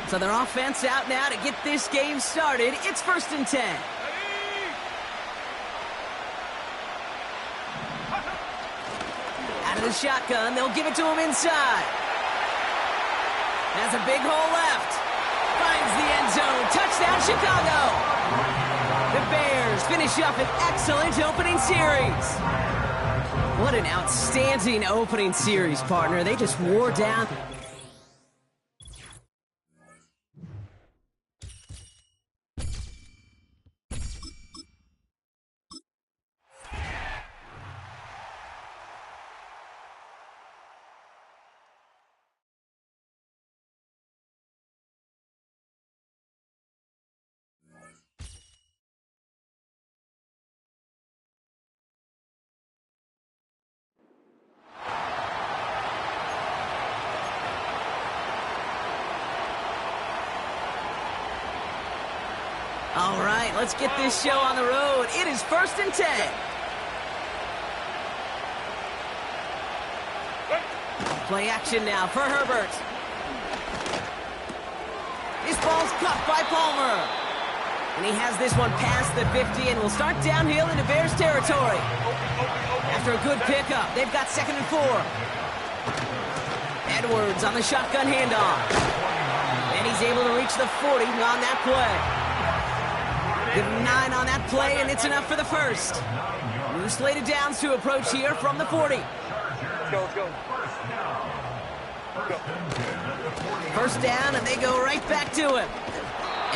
H: So their offense out now to get this game started. It's 1st and 10. Out of the shotgun, they'll give it to him inside. Has a big hole left. Finds the end zone. Touchdown, Chicago. The Bears finish up an excellent opening series. What an outstanding opening series, partner. They just wore down. All right, let's get this show on the road. It is 1st and 10. Play action now for Herbert. This ball's caught by Palmer. And he has this one past the 50 and will start downhill into Bears territory. After a good pickup, they've got 2nd and 4. Edwards on the shotgun handoff. And he's able to reach the 40 on that play. Give him 9 on that play, and it's enough for the first. New slated downs to approach here from the 40.
E: Let's go.
H: First down, and they go right back to him.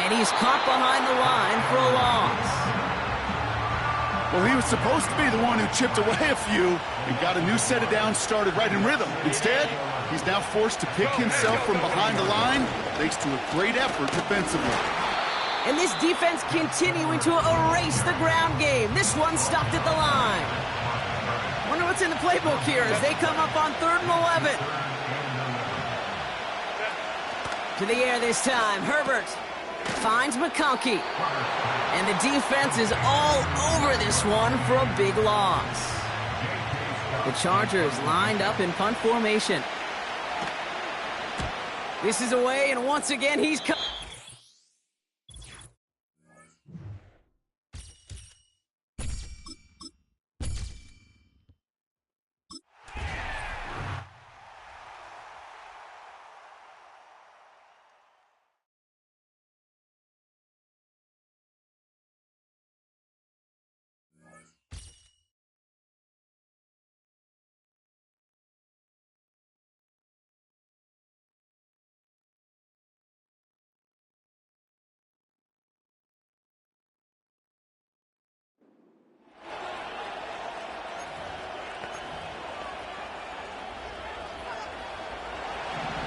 H: And he's caught behind the line for a loss.
I: Well, he was supposed to be the one who chipped away a few and got a new set of downs started right in rhythm. Instead, he's now forced to pick himself from behind the line thanks to a great effort defensively.
H: And this defense continuing to erase the ground game. This one stopped at the line. Wonder what's in the playbook here as they come up on 3rd and 11. To the air this time. Herbert finds McConkey. And the defense is all over this one for a big loss. The Chargers lined up in punt formation. This is away, and once again, he's come.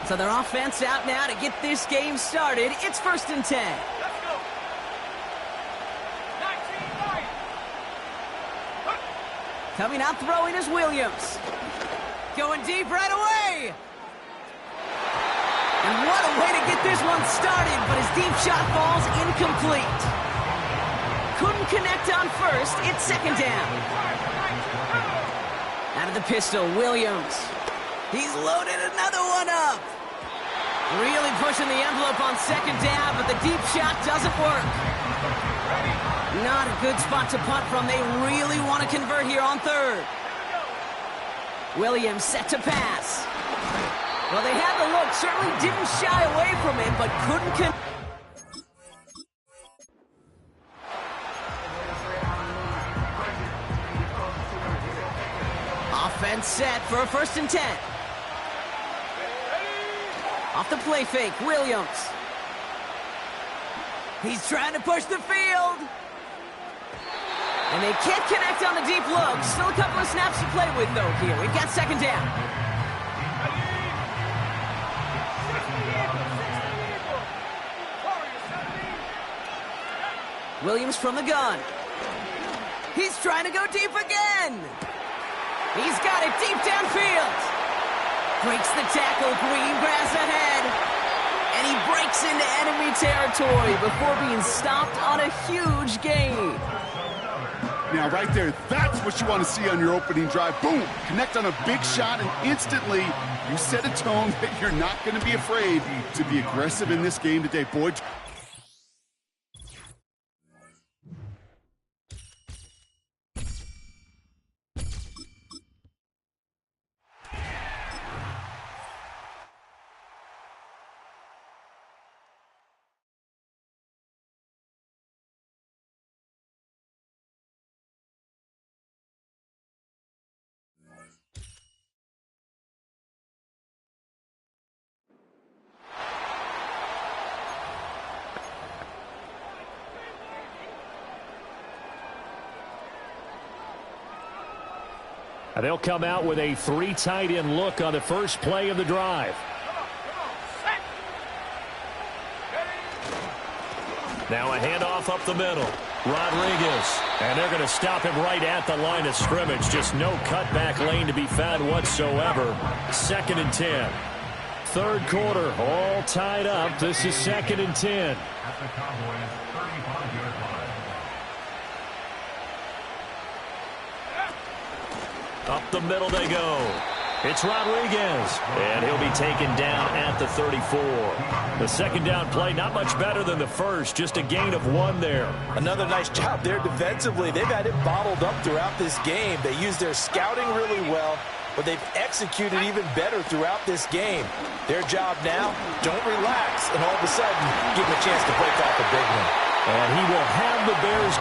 H: So their offense out now to get this game started. It's 1st and 10.
E: Let's go. 19-9.
H: Coming out throwing is Williams. Going deep right away. And what a way to get this one started, but his deep shot falls incomplete. Couldn't connect on first. It's 2nd down. Out of the pistol, Williams. He's loaded another one up. Really pushing the envelope on 2nd down, but the deep shot doesn't work. Not a good spot to punt from. They really want to convert here on 3rd. Williams set to pass. Well, they had the look. Certainly didn't shy away from it, but couldn't Offense set for a 1st and 10. Off the play fake, Williams. He's trying to push the field. And they can't connect on the deep look. Still a couple of snaps to play with, though, here. We've got 2nd down. Williams from the gun. He's trying to go deep again. He's got it deep downfield. Breaks the tackle, green grass ahead. And he breaks into enemy territory before being stopped on a huge gain.
I: Now, right there, that's what you want to see on your opening drive. Boom! Connect on a big shot, and instantly you set a tone that you're not going to be afraid to be aggressive in this game today. Boy,
D: They'll come out with a 3 tight end look on the first play of the drive.
A: Now a handoff up the middle. Rodriguez. And they're going to stop him right at the line of scrimmage. Just no cutback lane to be found whatsoever. 2nd and 10.
D: 3rd quarter, all tied up. This is 2nd and 10.
B: At the Cowboys' 35-yard line.
A: Up the middle they go. It's Rodriguez. And he'll be taken down at the 34.
D: The 2nd down play, not much better than the first. Just a gain of 1 there.
C: Another nice job there defensively. They've had it bottled up throughout this game. They used their scouting really well, but they've executed even better throughout this game. Their job now, don't relax, and all of a sudden, give them a chance to break off a big one.
D: And he will have the Bears.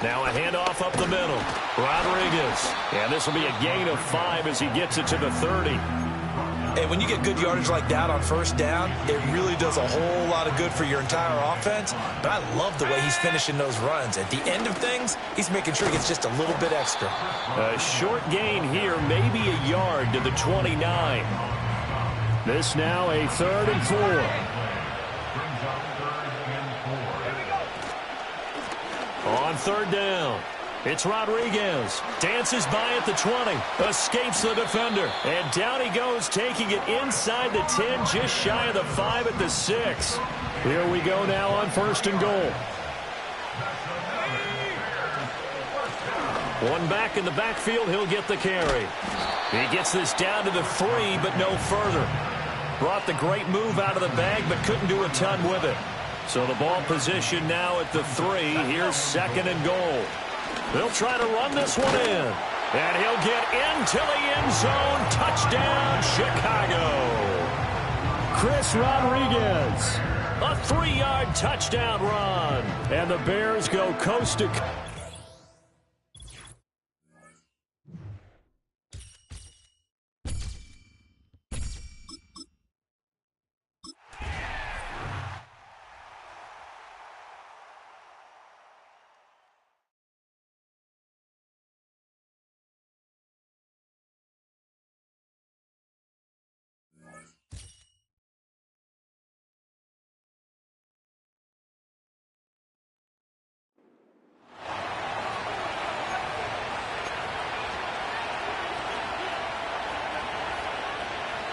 A: Now a handoff up the middle. Rodriguez. And this will be a gain of 5 as he gets it to the 30.
C: Hey, when you get good yardage like that on first down, it really does a whole lot of good for your entire offense. But I love the way he's finishing those runs. At the end of things, he's making sure he gets just a little bit extra.
A: A short gain here, maybe a yard to the 29.
D: This now a 3rd and 4.
A: On 3rd down, it's Rodriguez. Dances by at the 20. Escapes the defender. And down he goes, taking it inside the 10, just shy of the 5 at the 6.
D: Here we go now on 1st and goal.
A: One back in the backfield, he'll get the carry. He gets this down to the 3, but no further. Brought the great move out of the bag, but couldn't do a ton with it. So the ball position now at the 3. Here's 2nd and goal. They'll try to run this one in. And he'll get into the end zone. Touchdown, Chicago.
D: Chris Rodriguez.
A: A 3-yard touchdown run.
D: And the Bears go coast to coast.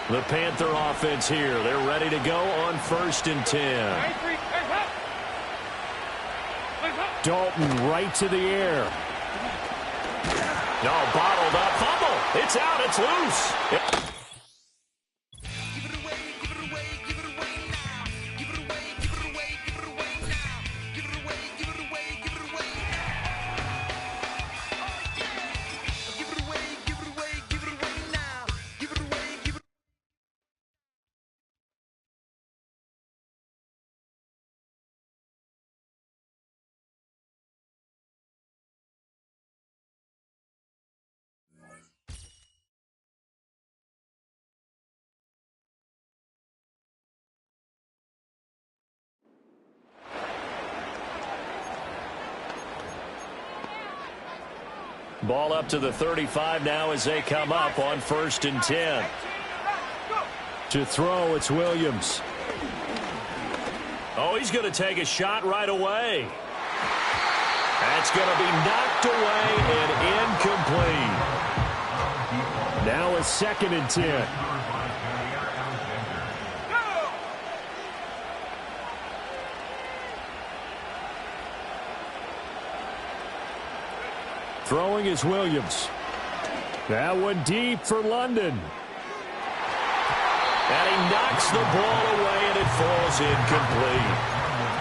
A: The Panther offense here. They're ready to go on 1st and 10.
D: Dalton right to the air.
A: No, bottled up. Fumble. It's out. It's loose. Ball up to the 35 now as they come up on 1st and 10.
D: To throw, it's Williams.
A: Oh, he's going to take a shot right away. That's going to be knocked away and incomplete.
D: Now a 2nd and 10. Throwing is Williams. That one deep for London.
A: And he knocks the ball away, and it falls incomplete.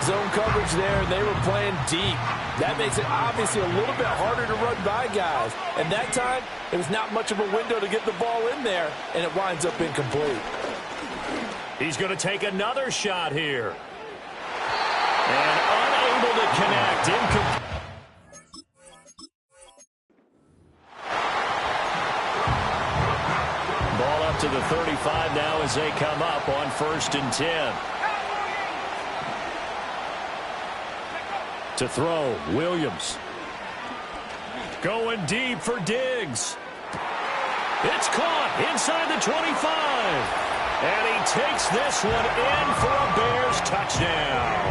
C: Zone coverage there, and they were playing deep. That makes it obviously a little bit harder to run by guys. And that time, it was not much of a window to get the ball in there, and it winds up incomplete.
A: He's going to take another shot here. And unable to connect. Incomplete. Ball up to the 35 now as they come up on 1st and 10.
D: To throw, Williams.
A: Going deep for Diggs. It's caught inside the 25. And he takes this one in for a Bears touchdown.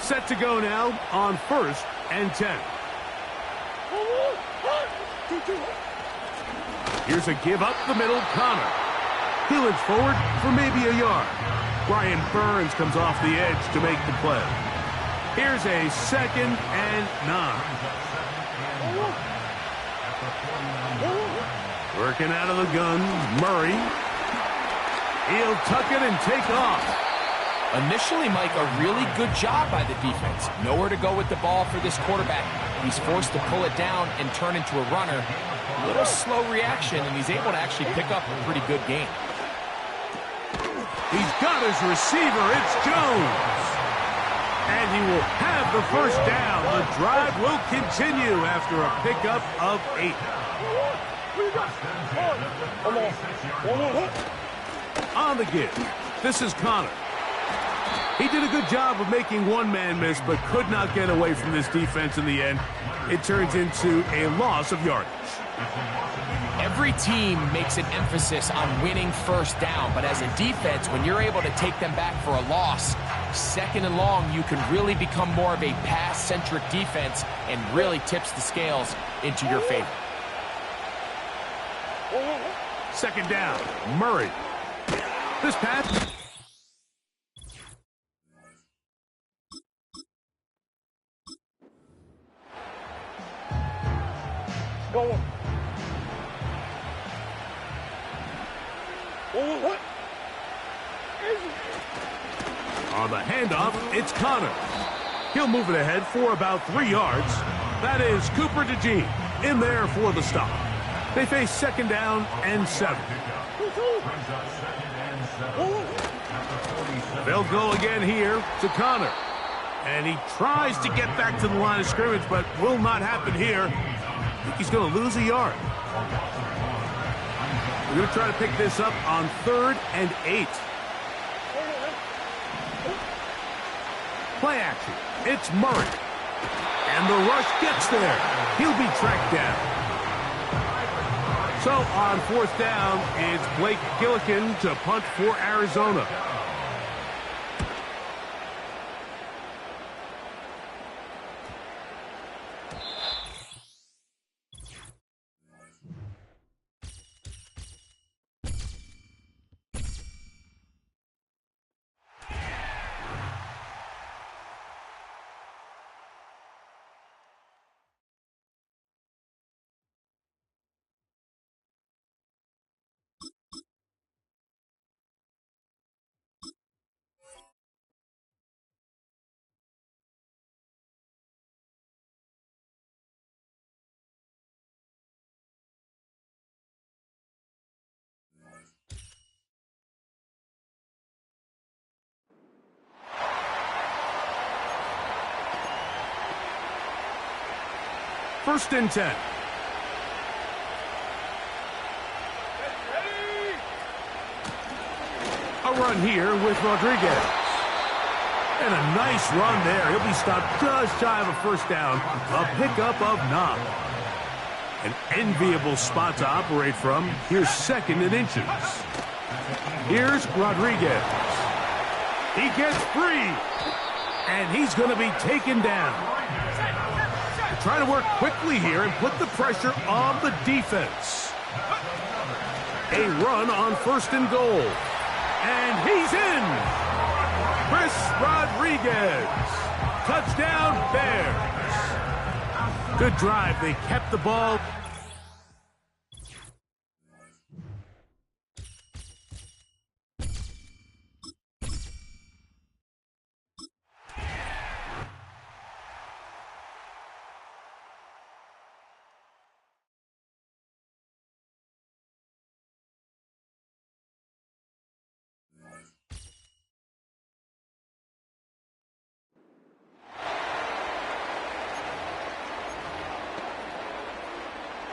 F: Set to go now on 1st and 10. Here's a give up the middle, Connor. He'll inch forward for maybe a yard. Brian Burns comes off the edge to make the play. Here's a 2nd and 9. Working out of the gun, Murray. He'll tuck it and take off.
G: Initially, Mike, a really good job by the defense. Nowhere to go with the ball for this quarterback. He's forced to pull it down and turn into a runner. A little slow reaction, and he's able to actually pick up a pretty good game.
F: He's got his receiver. It's Jones. And he will have the first down. The drive will continue after a pickup of 8. On the give, this is Connor. He did a good job of making one man miss, but could not get away from this defense in the end. It turns into a loss of yardage.
G: Every team makes an emphasis on winning first down, but as a defense, when you're able to take them back for a loss, 2nd and long, you can really become more of a pass-centric defense and really tips the scales into your favor.
F: 2nd down, Murray. This pass.
E: Go.
F: On the handoff, it's Connor. He'll move it ahead for about 3 yards. That is Cooper DeJean in there for the stop. They face 2nd down and 7. They'll go again here to Connor. And he tries to get back to the line of scrimmage, but will not happen here. I think he's going to lose a yard. We're going to try to pick this up on 3rd and 8. Play action. It's Murray. And the rush gets there. He'll be tracked down. So on 4th down, it's Blake Gillikin to punt for Arizona. First and 10. A run here with Rodriguez. And a nice run there. He'll be stopped just shy of a first down. A pickup of 9. An enviable spot to operate from. Here's 2nd and inches. Here's Rodriguez. He gets free. And he's going to be taken down. Trying to work quickly here and put the pressure on the defense. A run on 1st and goal. And he's in. Chris Rodriguez. Touchdown, Bears. Good drive. They kept the ball.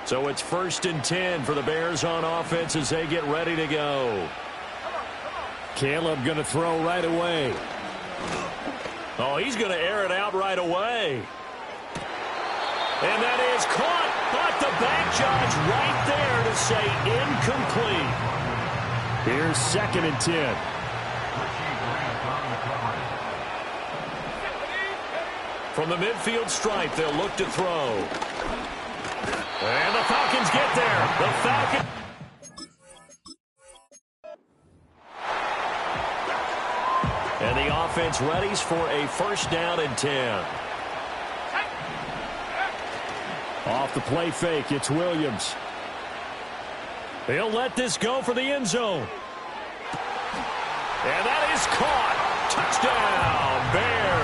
A: So it's 1st and 10 for the Bears on offense as they get ready to go.
D: Caleb going to throw right away.
A: Oh, he's going to air it out right away. And that is caught. But the back judge right there to say incomplete.
D: Here's 2nd and 10.
A: From the midfield stripe, they'll look to throw. And the Falcons get there. The Falcons. And the offense readies for a first down and 10.
D: Off the play fake, it's Williams.
A: He'll let this go for the end zone. And that is caught. Touchdown, Bears.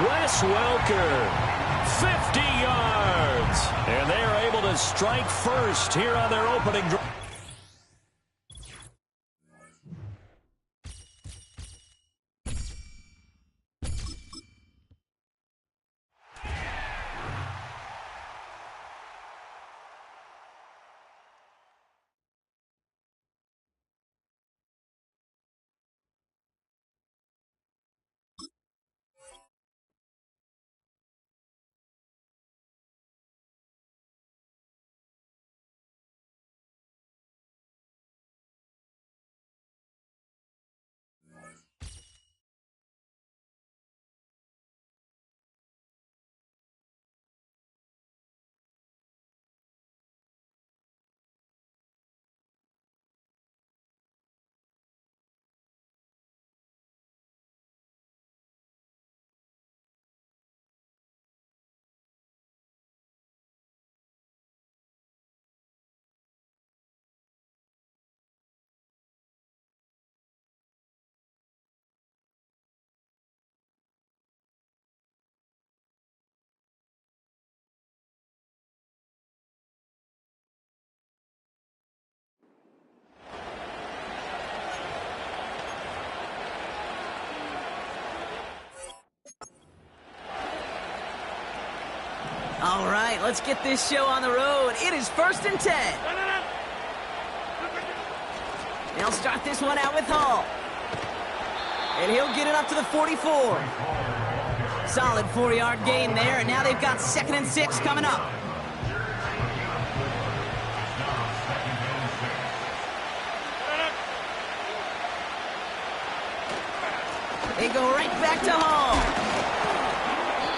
A: Wes Welker, 50 yards. And they are able to strike first here on their opening drive.
H: All right, let's get this show on the road. It is 1st and 10. They'll start this one out with Hall. And he'll get it up to the 44. Solid 4-yard gain there, and now they've got 2nd and 6 coming up. They go right back to Hall.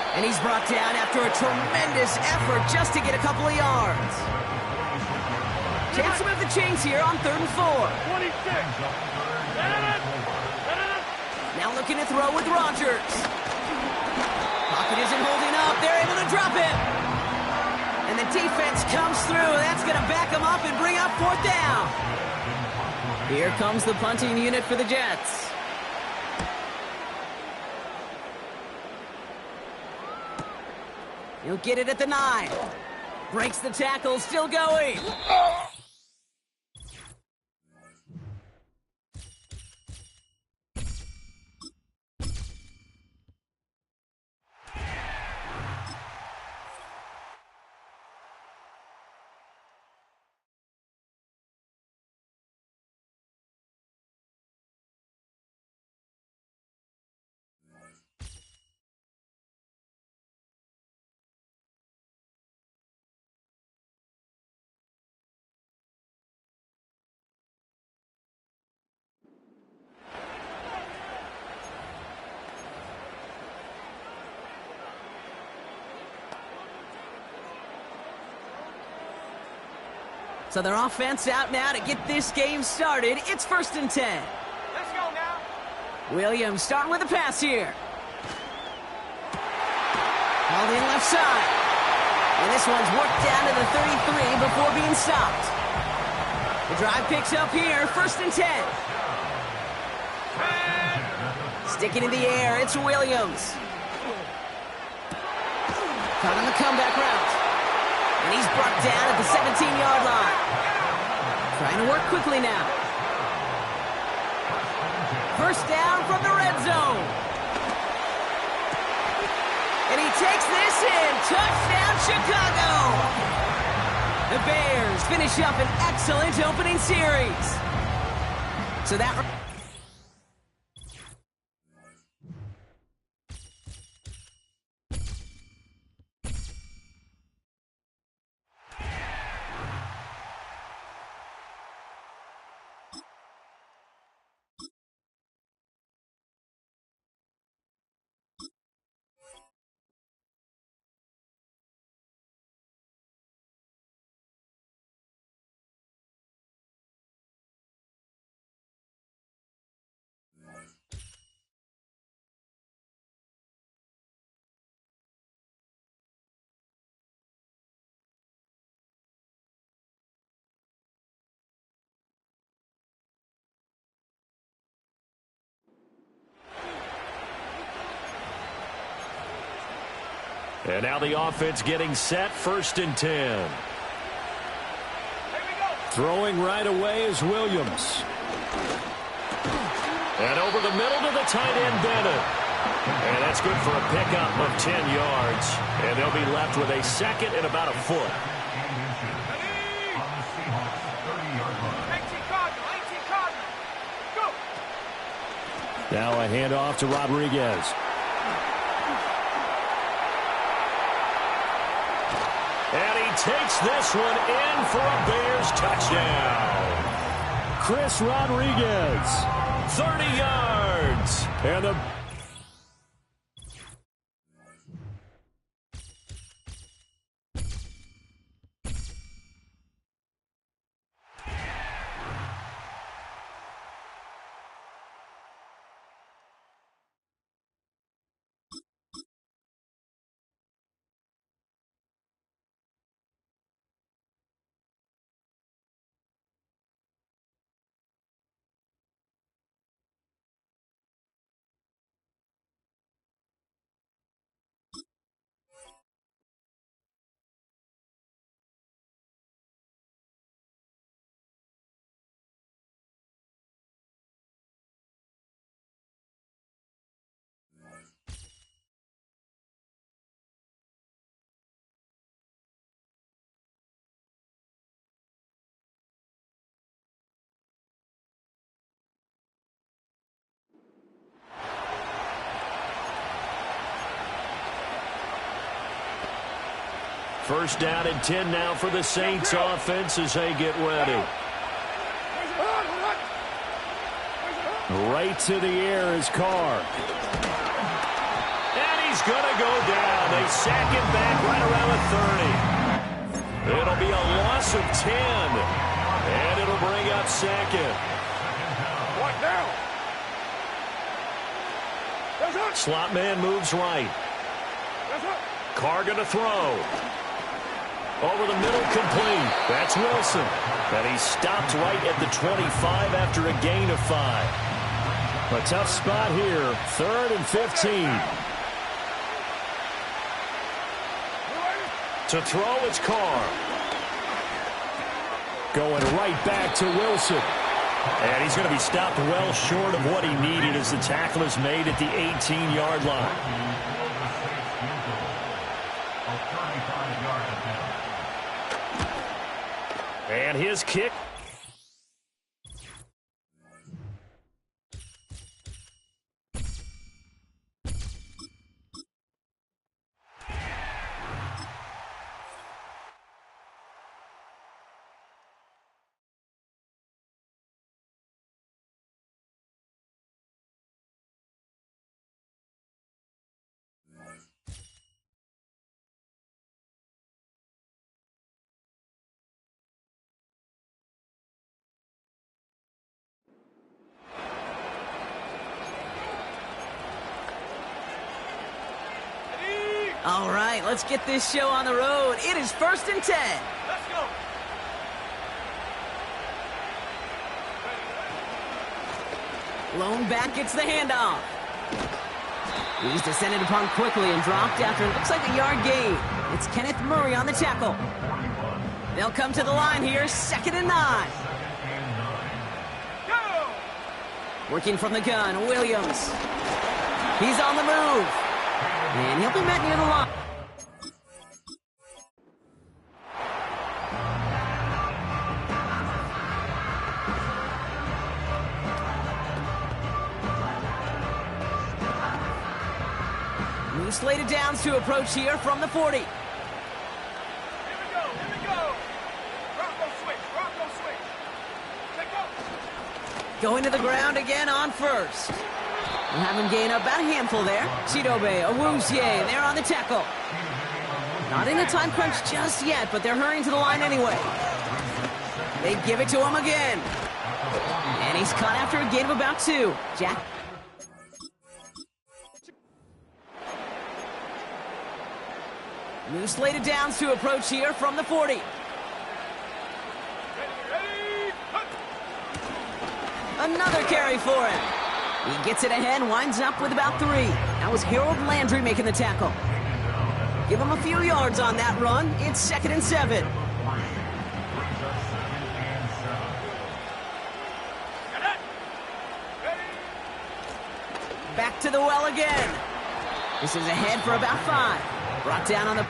H: And he's brought down after a tremendous effort just to get a couple of yards. Chance to move the chains here on 3rd and 4.
B: 26.
H: Now looking to throw with Rodgers. Pocket isn't holding up. They're able to drop it. And the defense comes through. That's going to back them up and bring up 4th down. Here comes the punting unit for the Jets. He'll get it at the 9. Breaks the tackle, still going. So their offense out now to get this game started. It's 1st and 10.
E: Let's go now.
H: Williams starting with a pass here. Hauled in left side. And this one's worked down to the 33 before being stopped. The drive picks up here, 1st and 10. Sticking in the air, it's Williams. Caught on the comeback route. And he's brought down at the 17-yard line. Trying to work quickly now. 1st down from the red zone. And he takes this in. Touchdown, Chicago. The Bears finish up an excellent opening series. So that...
A: And now the offense getting set, 1st and 10.
D: Throwing right away is Williams.
A: And over the middle to the tight end, Bennett. And that's good for a pickup of 10 yards. And they'll be left with a 2nd and about a foot.
D: Now a handoff to Rodriguez.
A: And he takes this one in for a Bears touchdown.
D: Chris Rodriguez.
A: 30 yards.
D: And the
A: First down and 10 now for the Saints offense as they get ready.
D: right to the air is Carr.
A: And he's going to go down. They sack him back right around the 30. It'll be a loss of 10. And it'll bring up 2nd.
B: What now?
A: Slot man moves right. Carr going to throw. Over the middle, complete. That's Wilson. And he stopped right at the 25 after a gain of 5.
D: A tough spot here. 3rd and 15.
A: To throw, it's Carr.
D: Going right back to Wilson.
A: And he's going to be stopped well short of what he needed as the tackle is made at the 18-yard line. And his kick.
H: All right, let's get this show on the road. It is 1st and 10.
B: Let's go.
H: Lone back gets the handoff. He's descended upon quickly and dropped after it looks like a yard gain. It's Kenneth Murray on the tackle. They'll come to the line here, 2nd and 9.
B: Go.
H: Working from the gun, Williams. He's on the move. And he'll be met near the line. New slated downs to approach here from the 40.
B: Here we go. Here we go. Bronco switch. Bronco switch. Take off.
H: Going to the ground again on 1st. We'll have him gain about a handful there. Chidobe, Awuzie, they're on the tackle. Not in a time crunch just yet, but they're hurrying to the line anyway. They give it to him again. And he's caught after a gain of about 2. Jack. New slated downs to approach here from the 40.
B: Ready.
H: Another carry for him. He gets it ahead, winds up with about 3. That was Harold Landry making the tackle. Give him a few yards on that run. It's 2nd and 7. Back to the well again. This is ahead for about 5. Brought down on the...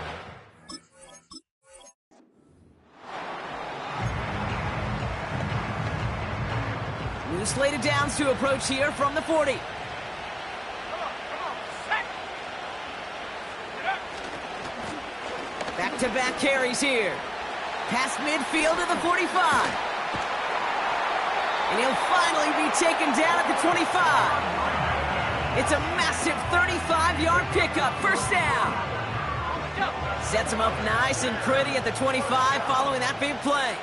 H: New slated downs to approach here from the 40. Back-to-back carries here. Past midfield to the 45. And he'll finally be taken down at the 25. It's a massive 35-yard pickup. First down. Sets him up nice and pretty at the 25 following that big play.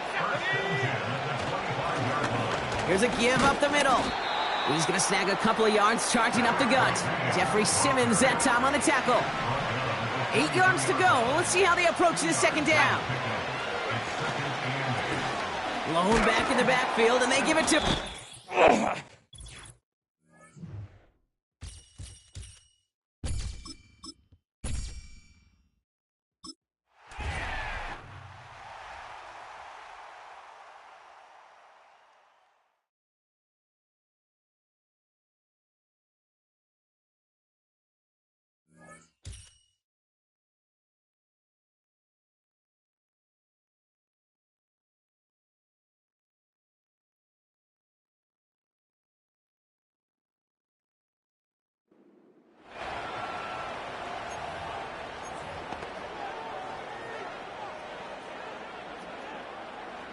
H: Here's a give up the middle. He's going to snag a couple of yards charging up the gut. Jeffrey Simmons that time on the tackle. 8 yards to go. Let's see how they approach this second down. Lone back in the backfield, and they give it to...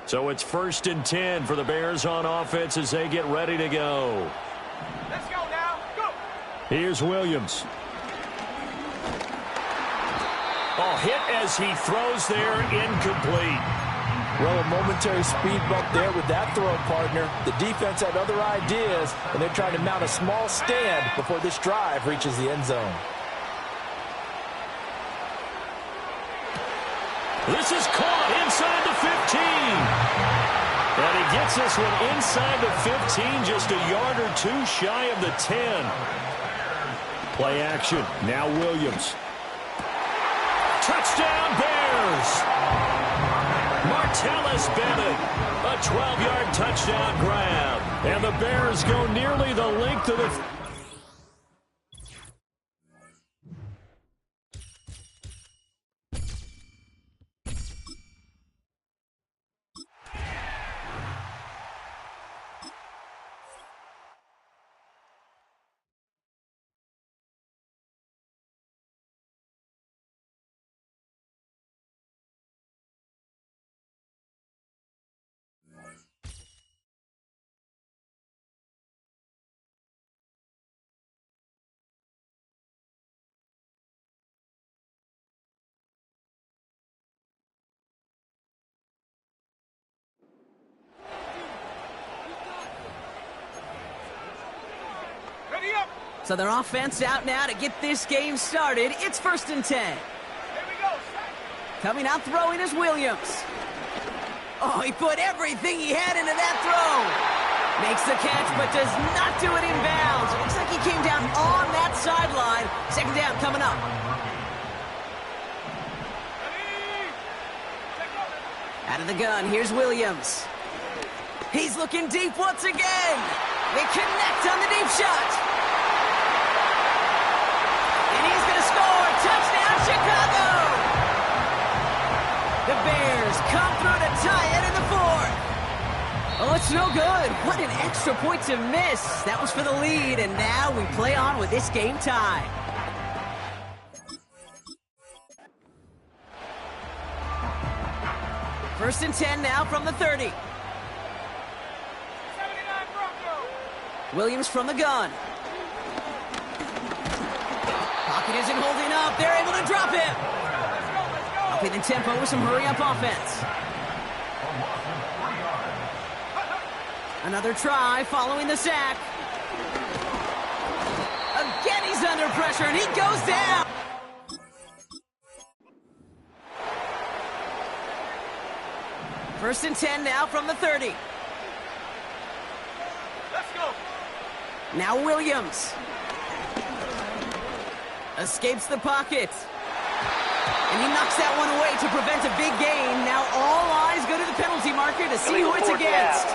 A: So it's 1st and 10 for the Bears on offense as they get ready to go.
B: Let's go now. Go.
A: Here's Williams. Oh, hit as he throws there, incomplete.
C: Well, a momentary speed bump there with that throw, partner. The defense had other ideas, and they're trying to mount a small stand before this drive reaches the end zone.
A: This is caught inside the 15. And he gets this one inside the 15, just a yard or two shy of the 10. Play action. Now Williams. Touchdown Bears. Martellus Bennett. A 12-yard touchdown grab. And the Bears go nearly the length of the...
H: So their offense out now to get this game started. It's 1st and 10.
B: Here we go.
H: Coming out throwing is Williams. Oh, he put everything he had into that throw. Makes the catch, but does not do it in bounds. It looks like he came down on that sideline. Second down coming up. Out of the gun, here's Williams. He's looking deep once again. They connect on the deep shot. And he's going to score. Touchdown, Chicago. The Bears come through to tie it in the 4th. Oh, it's no good. What an extra point to miss. That was for the lead, and now we play on with this game tie. First and 10 now from the 30.
B: 79 Broncos.
H: Williams from the gun. Pocket isn't holding up. They're able to drop him. Upping the tempo with some hurry-up offense. Another try following the sack. Again, he's under pressure, and he goes down. First and 10 now from the 30.
B: Let's go.
H: Now Williams. Escapes the pocket. And he knocks that one away to prevent a big gain. Now all eyes go to the penalty marker to see who it's against.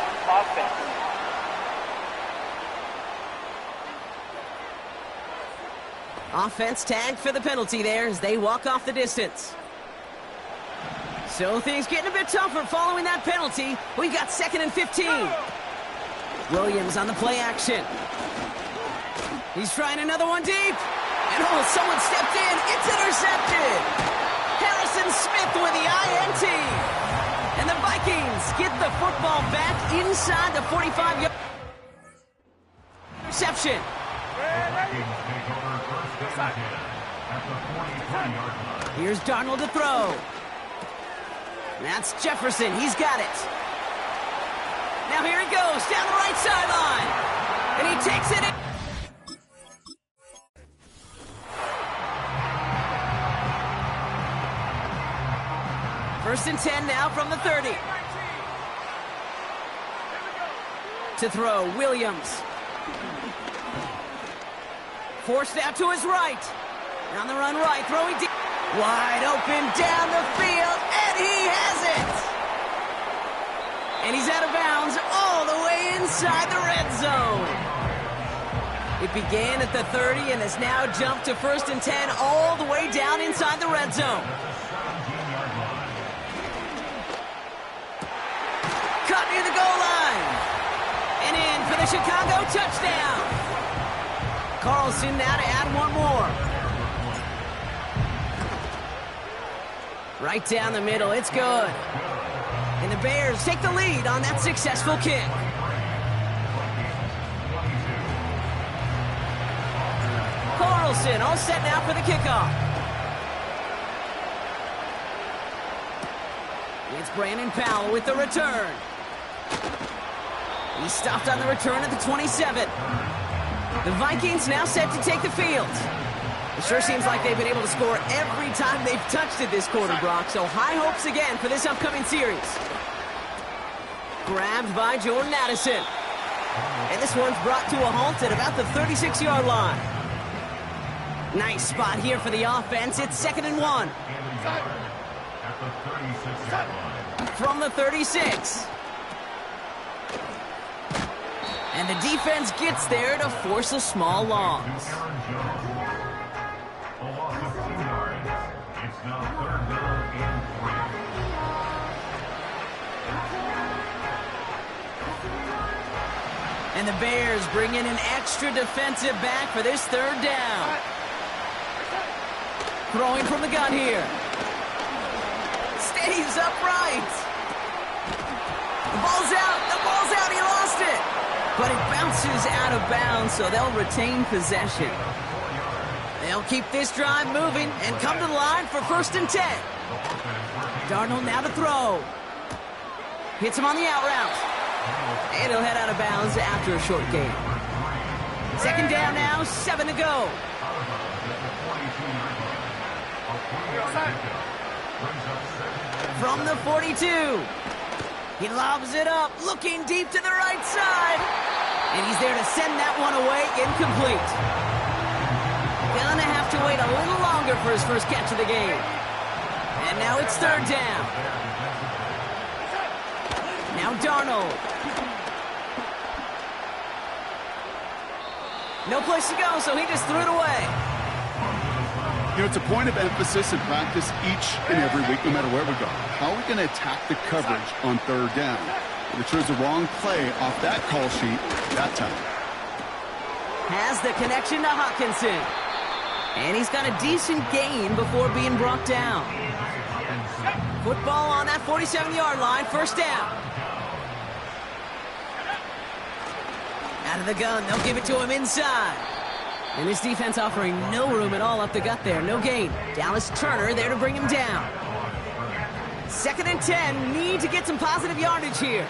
H: Offense tagged for the penalty there as they walk off the distance. So things getting a bit tougher following that penalty. We've got 2nd and 15. Williams on the play action. He's trying another one deep. And oh, someone stepped in. It's intercepted. Harrison Smith with the INT. And the Vikings get the football back inside the 45-yard interception. Here's Darnold to throw. That's Jefferson. He's got it. Now here he goes down the right sideline. And he takes it in. First and 10 now from the 30. To throw, Williams. Forced out to his right. On the run right, throwing deep. Wide open down the field, and he has it! And he's out of bounds all the way inside the red zone. It began at the 30 and has now jumped to 1st and 10 all the way down inside the red zone. Cut near the goal line. And in for the Chicago touchdown. Carlson now to add one more. Right down the middle, it's good. And the Bears take the lead on that successful kick. Carlson all set now for the kickoff. It's Brandon Powell with the return. He stopped on the return at the 27. The Vikings now set to take the field. It sure seems like they've been able to score every time they've touched it this quarter, Brock. So high hopes again for this upcoming series. Grabbed by Jordan Addison. And this one's brought to a halt at about the 36-yard line. Nice spot here for the offense. It's 2nd and 1. From the 36. And the defense gets there to force a small loss. And the Bears bring in an extra defensive back for this 3rd down. Throwing from the gun here. Stays upright. The ball's out. The ball's out. He lost it. But it bounces out of bounds, so they'll retain possession. They'll keep this drive moving and come to the line for 1st and 10. Darnold now to throw. Hits him on the out route. And he'll head out of bounds after a short gain. 2nd down now, 7 to go. From the 42. He lobs it up, looking deep to the right side. And he's there to send that one away, incomplete. Gonna have to wait a little longer for his first catch of the game. And now it's 3rd down. Now Darnold. No place to go, so he just threw it away.
I: You know, it's a point of emphasis in practice each and every week, no matter where we go. How are we going to attack the coverage on 3rd down? If it shows the wrong play off that call sheet that time.
H: Has the connection to Hawkinson. And he's got a decent gain before being brought down. Football on that 47-yard line, 1st down. Out of the gun, they'll give it to him inside. And this defense offering no room at all up the gut there. No gain. Dallas Turner there to bring him down. 2nd and 10. Need to get some positive yardage here.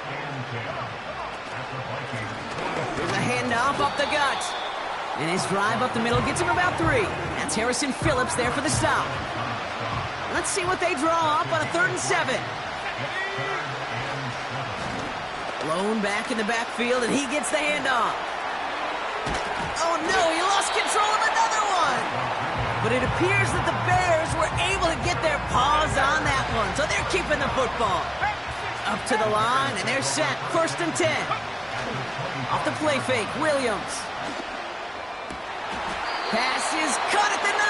H: There's a handoff up the gut. And his drive up the middle gets him about 3. That's Harrison Phillips there for the stop. Let's see what they draw up on a 3rd and 7. Blown back in the backfield, and he gets the handoff. Oh, no, he lost control of another one. but it appears that the Bears were able to get their paws on that one, so they're keeping the football. Up to the line, and they're set. 1st and 10. Off the play fake, Williams. Pass is caught at the 9.